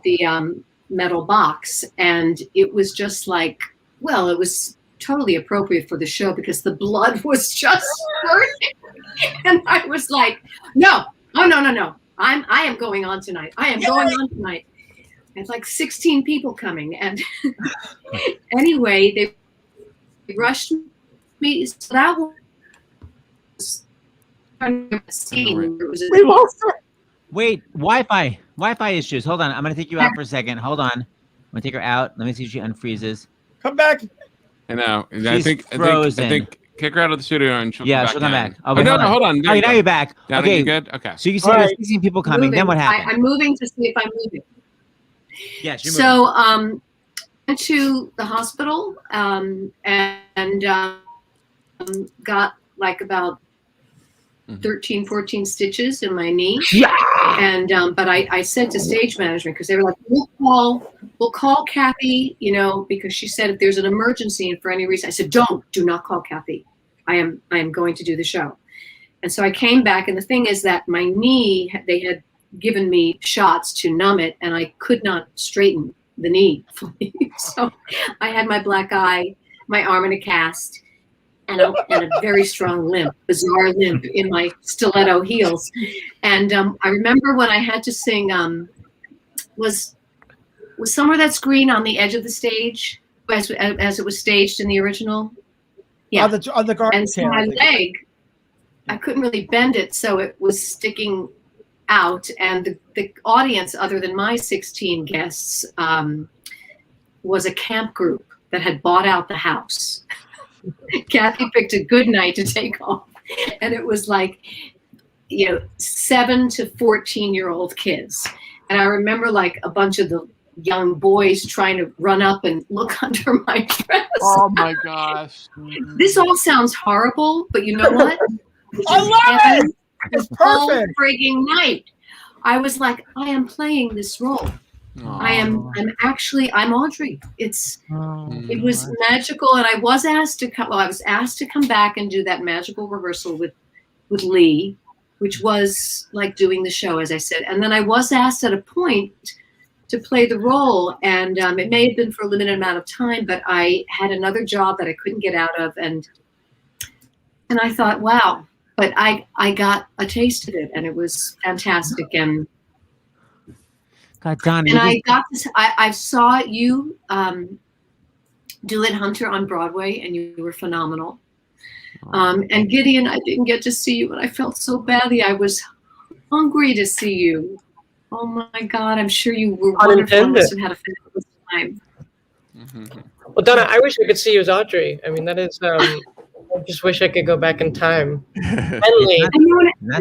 the metal box. And it was just like, well, it was totally appropriate for the show because the blood was just spurting. And I was like, no. I am going on tonight. I am going on tonight. It's like 16 people coming. And anyway, they rushed me. So that was a scene. We lost her. Wait, Wi-Fi issues. Hold on. I'm going to take you out for a second. Hold on. I'm going to take her out. Let me see if she unfreezes. Come back. I know. I think kick her out of the studio and she'll come back. Okay, hold on. Okay, now you're back. Now okay, you good? Okay. So you see there's 16 people coming. Then what happened? I'm moving to see if I'm moving. Yes, you're moving. So went to the hospital and got like about 13, 14 stitches in my knee. Yeah. And but I said to stage management, because they were like, we'll call Kathy, you know, because she said if there's an emergency and for any reason, I said, do not call Kathy. I am going to do the show. And so I came back, and the thing is that my knee, they had given me shots to numb it, and I could not straighten the knee. So I had my black eye, my arm in a cast, and a very strong limp, bizarre limp in my stiletto heels. And I remember when I had to sing, was Somewhere That's Green on the edge of the stage as it was staged in the original? Yeah. On the garden. And so my leg, I couldn't really bend it, so it was sticking out. And the audience, other than my 16 guests, was a camp group that had bought out the house. Kathy picked a good night to take off, and it was like, 7 to 14-year-old kids. And I remember like a bunch of the young boys trying to run up and look under my dress. Oh my gosh. This all sounds horrible, but you know what? I love it. It's whole perfect. frigging night. I was like, I am playing this role. I'm Audrey. It was magical, and I was asked to come. Well, I was asked to come back and do that magical rehearsal with Lee, which was like doing the show, as I said. And then I was asked at a point to play the role, and it may have been for a limited amount of time, but I had another job that I couldn't get out of, and I thought, wow. But I got a taste of it, and it was fantastic. And God, Donnie. And I got this. I saw you do it, Hunter, on Broadway, and you were phenomenal. And Gideon, I didn't get to see you, but I felt so badly. I was hungry to see you. Oh my God, I'm sure you were wonderful. You must have had a fabulous time. Well, Donna, I wish I could see you as Audrey. I mean, that is. I just wish I could go back in time. Finally.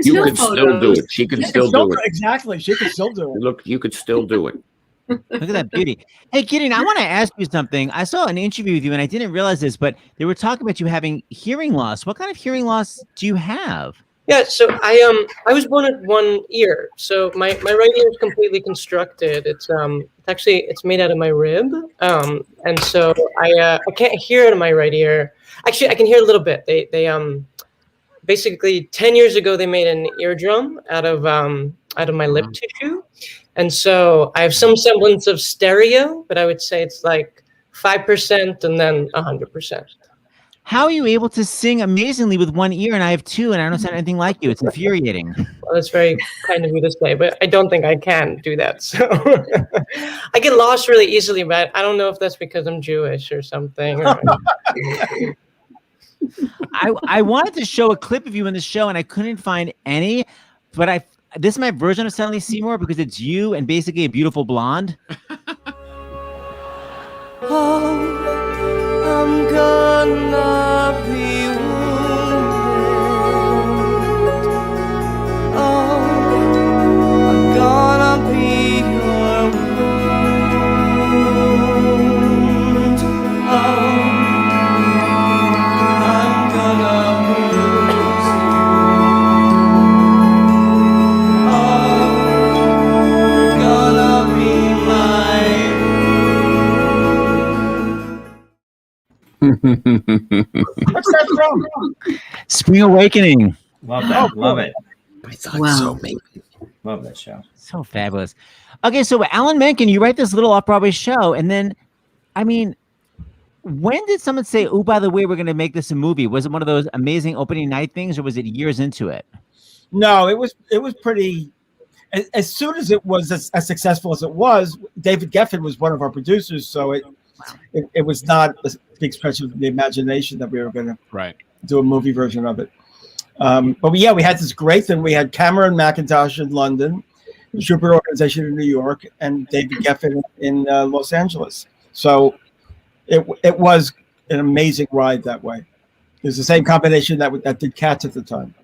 You could still do it. She could still do it. Exactly. She could still do it. Look, you could still do it. Look at that beauty. Hey, Gideon, I want to ask you something. I saw an interview with you, and I didn't realize this, but they were talking about you having hearing loss. What kind of hearing loss do you have? Yeah, so I was born with one ear. So my right ear is completely constructed. It's made out of my rib. And so I can't hear in my right ear. Actually, I can hear a little bit. They basically 10 years ago they made an eardrum out of my lip tissue. And so I have some semblance of stereo, but I would say it's like 5% and then 100%. How are you able to sing amazingly with one ear, and I have two, and I don't sound anything like you? It's infuriating. Well, that's very kind of you to say, but I don't think I can do that. So I get lost really easily, but I don't know if that's because I'm Jewish or something. I wanted to show a clip of you in the show, and I couldn't find any, but this is my version of Suddenly Seymour because it's you and basically a beautiful blonde. I'm gonna be wounded. Oh, I'm gonna be your wound. Oh, I'm gonna bruise you. Oh, gonna be What's that from? Spring Awakening. Love that. Love it. I thought so, amazing. Love that show. So fabulous. Okay, so Alan Menken, you write this little off-Broadway show, and then, I mean, when did someone say, oh, by the way, we're going to make this a movie? Was it one of those amazing opening night things, or was it years into it? No, it was pretty. As soon as it was as successful as it was, David Geffen was one of our producers, so it was not a big stretch of the imagination that we were going to do a movie version of it. But we had this great thing. We had Cameron McIntosh in London, the Schubert Organization in New York, and David Geffen in Los Angeles. So it was an amazing ride that way. It was the same combination that did Cats at the time.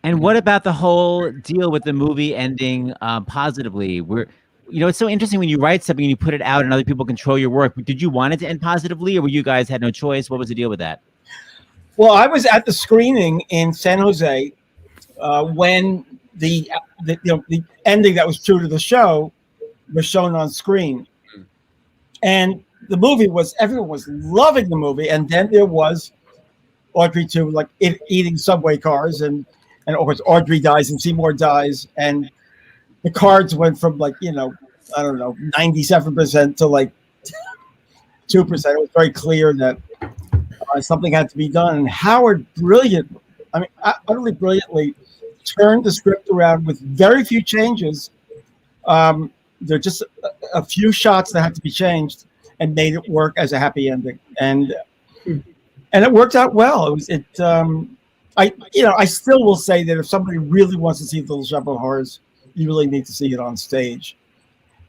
And what about the whole deal with the movie ending positively? It's so interesting when you write something and you put it out and other people control your work. Did you want it to end positively, or were you guys had no choice? What was the deal with that? Well, I was at the screening in San Jose, when the ending that was true to the show was shown on screen. And the movie everyone was loving the movie. And then there was Audrey too, like eating subway cars, and of course Audrey dies and Seymour dies, and the cards went from like, I don't know, 97% to like 2%. It was very clear that something had to be done. And Howard utterly brilliantly turned the script around with very few changes. There are just a few shots that had to be changed and made it work as a happy ending. And it worked out well. I still will say that if somebody really wants to see Little Shop of Horrors, you really need to see it on stage.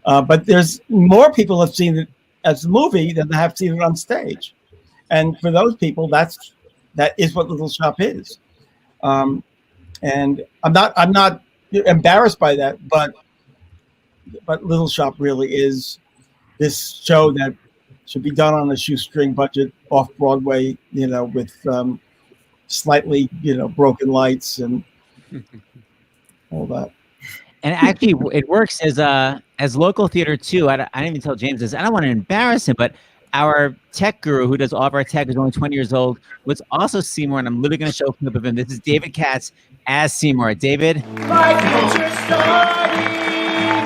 But there's more people have seen it as a movie than have seen it on stage. And for those people, that is what Little Shop is. And I'm not embarrassed by that, but Little Shop really is this show that should be done on a shoestring budget off Broadway, with slightly, broken lights and all that. And actually, it works as local theater too. I didn't even tell James this. I don't want to embarrass him, but our tech guru who does all of our tech, is only 20 years old, was also Seymour, and I'm literally going to show a clip of him. This is David Katz as Seymour. David? My future starting,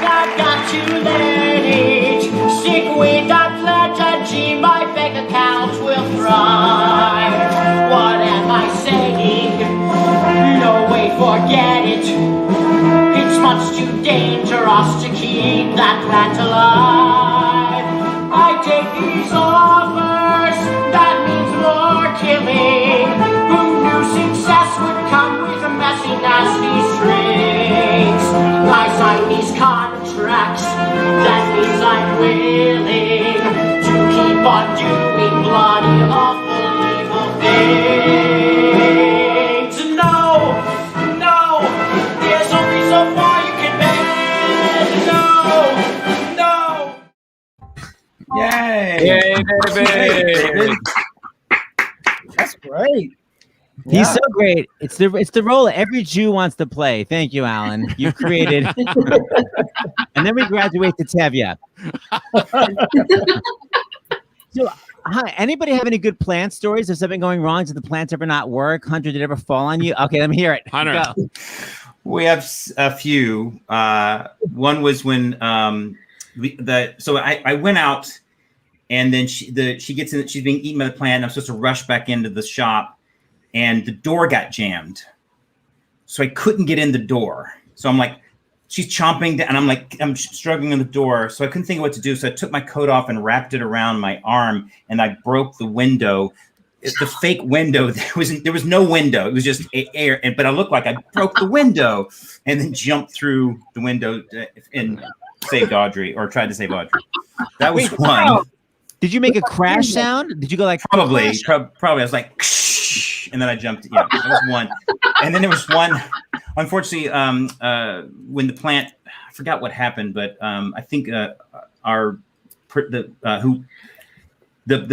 I've got to let it stick with that strategy. My bank accounts will thrive. What am I saying? No way, forget it. It's much too dangerous to keep that plant alive. I take these offers, that means more killing. Who knew success would come with messy, nasty strings? I sign these contracts, that means I'm willing to keep on doing bloody, awful, evil things. No, there's only so far you can bend. No. Yay, baby. That's great. He's so great. It's the role every Jew wants to play. Thank you, Alan. You've created. And then we graduate to Tevye. So, anybody have any good plant stories of something going wrong? Did the plants ever not work? Hunter, did it ever fall on you? Okay, let me hear it. Hunter. Go. We have a few. One was when I went out, and then she gets in. She's being eaten by the plant. I'm supposed to rush back into the shop, and the door got jammed, so I couldn't get in the door. So I'm like, she's chomping down, and I'm struggling in the door, so I couldn't think of what to do. So I took my coat off and wrapped it around my arm, and I broke the window. It's the fake window. There was no window. It was just air. But I looked like I broke the window, and then jumped through the window and saved Audrey, or tried to save Audrey. That was one. Did you make a crash sound? Did you go like probably? I was like, and then I jumped. Yeah, that was one. And then there was one. Unfortunately, when the plant, I forgot what happened, but I think who did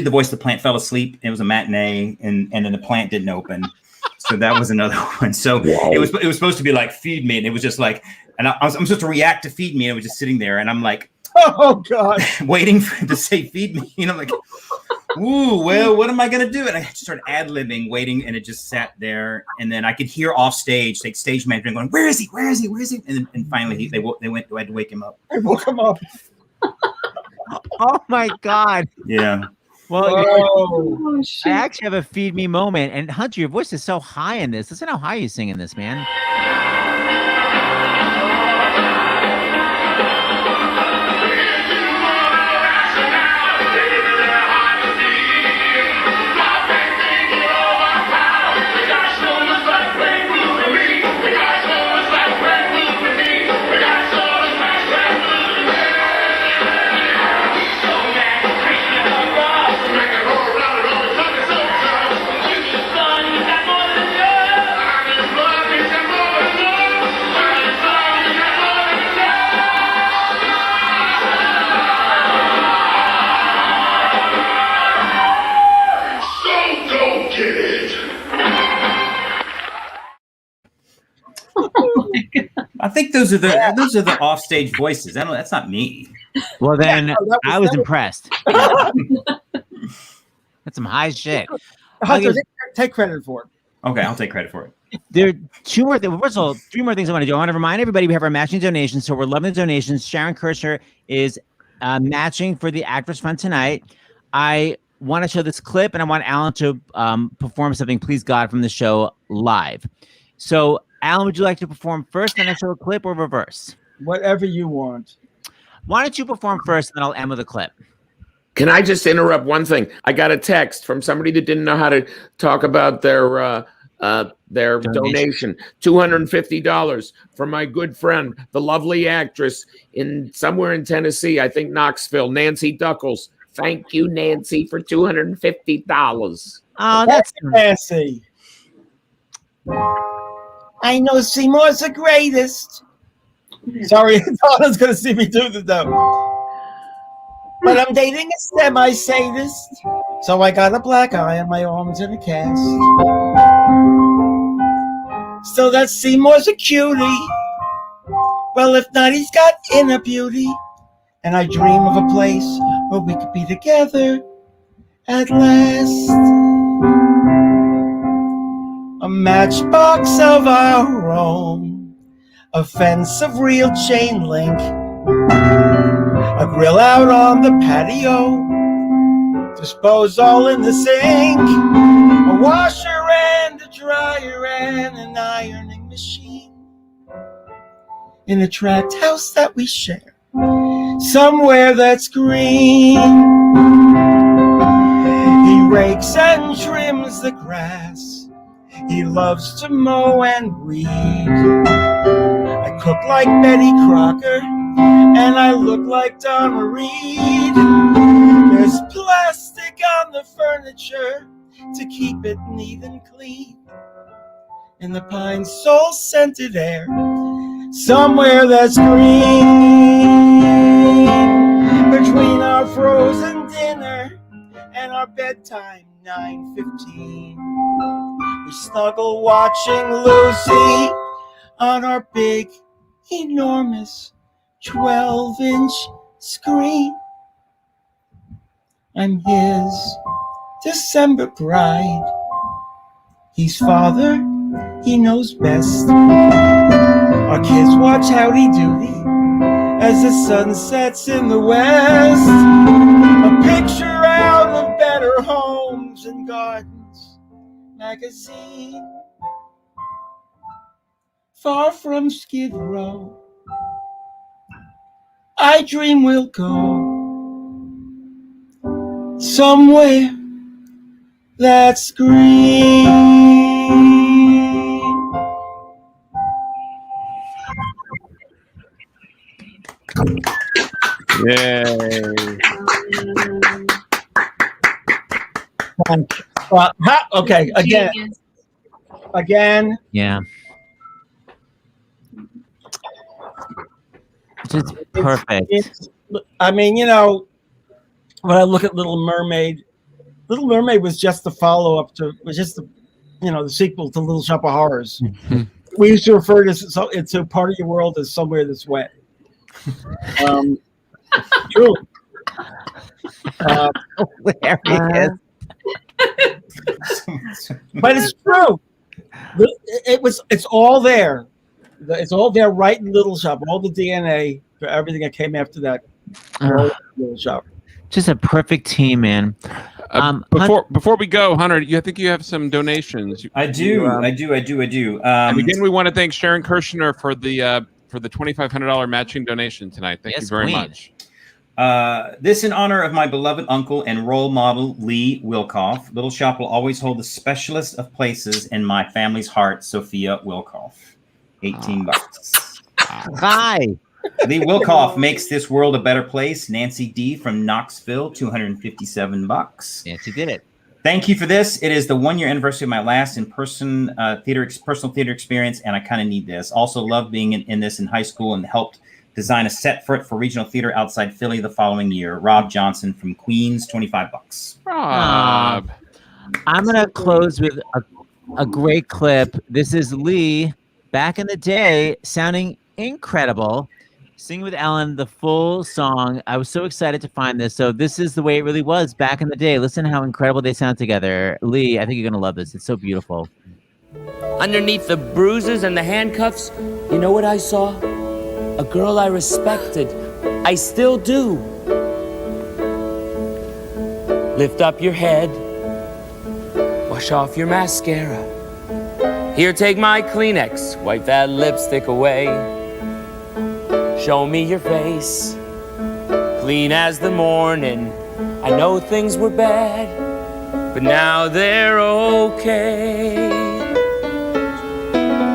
the voice of the plant fell asleep. It was a matinee, and then the plant didn't open. So that was another one. So it was supposed to be like feed me, and it was just like, and I'm supposed to react to feed me, and it was just sitting there, and I'm like, oh God, waiting for him to say feed me, and I'm like, ooh, well, what am I gonna do? And I started ad-libbing, waiting, and it just sat there, and then I could hear off stage, like stage manager going, where is he? And finally they went. I had to wake him up. I woke him up. Oh my God. Yeah. Well, Oh, I actually have a feed me moment. And Hunter, your voice is so high in this. Listen how high you sing in this, man. Sunny, that more than love. think those are the offstage voices. That's not me. Well, then I was impressed. That's some high shit. Hunter, take credit for it. Okay, I'll take credit for it. There are two more things. First of all, three more things I want to do. I want to remind everybody we have our matching donations. So we're loving the donations. Sharon Kirshner is matching for the Actors Fund tonight. I want to show this clip, and I want Alan to perform something, Please God, from the show live. So, Alan, would you like to perform first, then I show a clip, or reverse? Whatever you want. Why don't you perform first, and then I'll end with a clip. Can I just interrupt one thing? I got a text from somebody that didn't know how to talk about their donation. $250 from my good friend, the lovely actress somewhere in Tennessee, I think Knoxville, Nancy Duckles. Thank you, Nancy, for $250. Oh, that's Nancy. I know Seymour's the greatest. Sorry, Donna's gonna see me do this though. But I'm dating a semi-sadist, so I got a black eye on my arms in a cast. Still, that Seymour's a cutie. Well, if not, he's got inner beauty. And I dream of a place where we could be together at last. A matchbox of our own, a fence of real chain link, a grill out on the patio, disposal in the sink, a washer and a dryer and an ironing machine, in a tract house that we share, somewhere that's green. He rakes and trims the grass, he loves to mow and weed. I cook like Betty Crocker, and I look like Donna Reed. There's plastic on the furniture to keep it neat and clean. In the pine soul scented air, somewhere that's green. Between our frozen dinner and our bedtime 9:15, we snuggle watching Lucy on our big, enormous 12-inch screen. I'm his December bride. He's father, he knows best. Our kids watch Howdy Doody as the sun sets in the west. A picture out of Better Homes and Gardens magazine. Far from Skid Row, I dream we'll go somewhere that's green. Yay. Okay, again. Yeah. Just perfect. I mean, you know, when I look at Little Mermaid was just the follow-up to, was just the, you know, the sequel to Little Shop of Horrors. We used to refer to it's a part of your world as somewhere that's wet. True. Hilarious. But it's true. It's all there. It's all there right in Little Shop. All the DNA for everything that came after that. Little Shop. Just a perfect team, man. Before we go, Hunter, I think you have some donations. I do. And again, we want to thank Sharon Kirshner for the $2,500 matching donation tonight. Thank you very much. This in honor of my beloved uncle and role model, Lee Wilkoff. Little Shop will always hold the specialist of places in my family's heart, Sophia Wilkoff. $18. Hi. Lee Wilkoff makes this world a better place. Nancy D. from Knoxville, $257. Nancy did it. Thank you for this. It is the 1-year anniversary of my last in-person personal theater experience, and I kind of need this. Also love being in this in high school and helped design a set for it for regional theater outside Philly the following year. Rob Johnson from Queens, $25. Rob. I'm going to close with a great clip. This is Lee back in the day sounding incredible. Sing with Ellen, the full song. I was so excited to find this. So this is the way it really was back in the day. Listen how incredible they sound together. Lee, I think you're going to love this. It's so beautiful. Underneath the bruises and the handcuffs, you know what I saw? A girl I respected. I still do. Lift up your head. Wash off your mascara. Here, take my Kleenex. Wipe that lipstick away. Show me your face. Clean as the morning. I know things were bad, but now they're okay.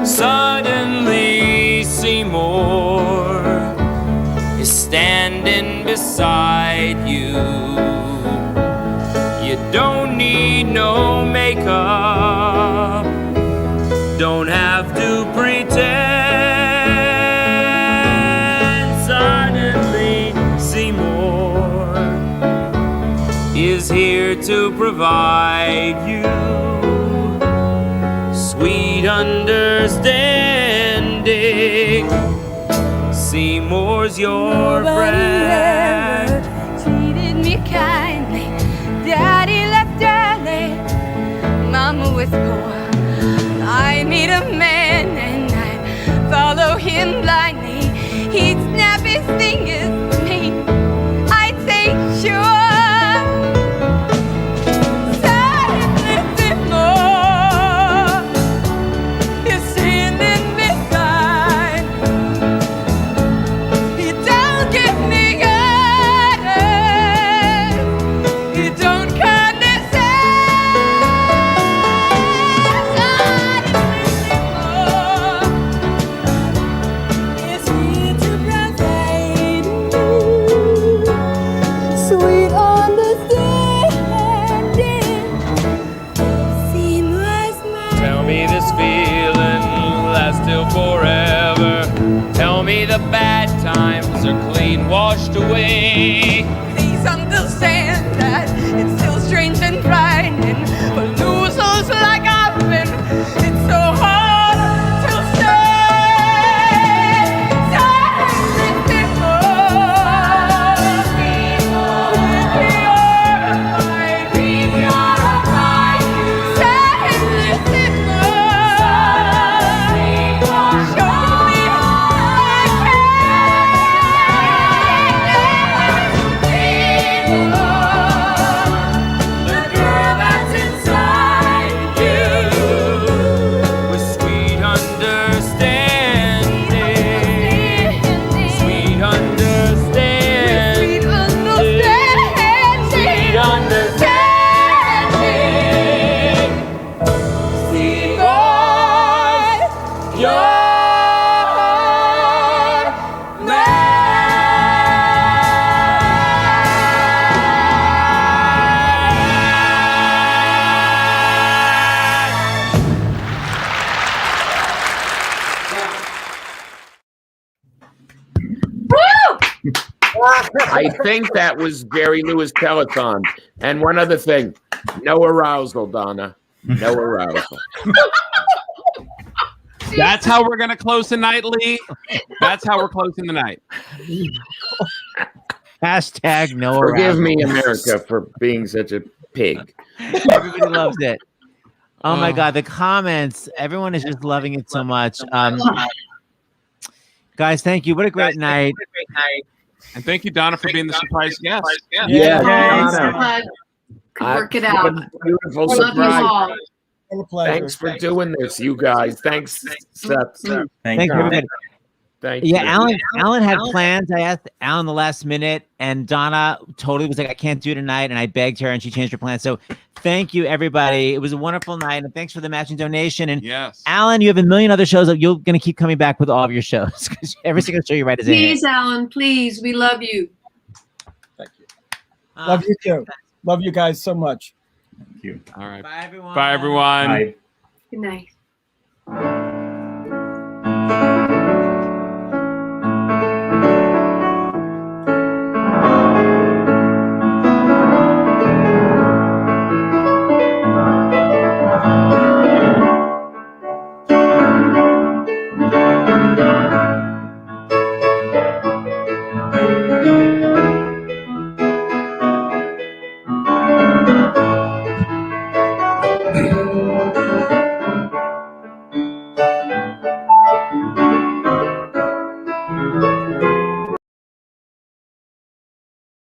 Suddenly, Seymour is standing beside you. You don't need no makeup. Don't have to pretend. Suddenly, Seymour is here to provide you sweet understanding. Seymour's your friend. Treated me kindly. Daddy left early. Mama was poor. I need a man and I'd follow him blindly. He'd snap his fingers for me. I'd say sure. The bad times are clean washed away. Please understand that it's still strange and frightening, but losers like I've been, it's so hard to stay. Silent I think that was Jerry Lewis Telethon. And one other thing, no arousal, Donna. No arousal. That's how we're going to close tonight, Lee. That's how we're closing the night. Hashtag no Forgive arousal. me, America, for being such a pig. Everybody loves it. Oh my God, the comments. Everyone is just loving it so much. Guys, thank you. What a great night. And thank you, Donna, for being the surprise guest. Yeah, Donna. Could work it out. Beautiful Love you surprise. all. Thanks for doing this, you guys. Thanks, Seth. Thank you, everybody. Thank Yeah, you. Alan had plans. I asked Alan the last minute, and Donna totally was like, I can't do it tonight. And I begged her, and she changed her plans. So thank you, everybody. It was a wonderful night, and thanks for the matching donation. And yes, Alan, you have a million other shows that you're going to keep coming back with all of your shows, because every single show you write is a hit. Please, Alan, please. We love you. Love you too. Love you guys so much. Thank you. All right. Bye, everyone. Bye, everyone. Bye. Good night.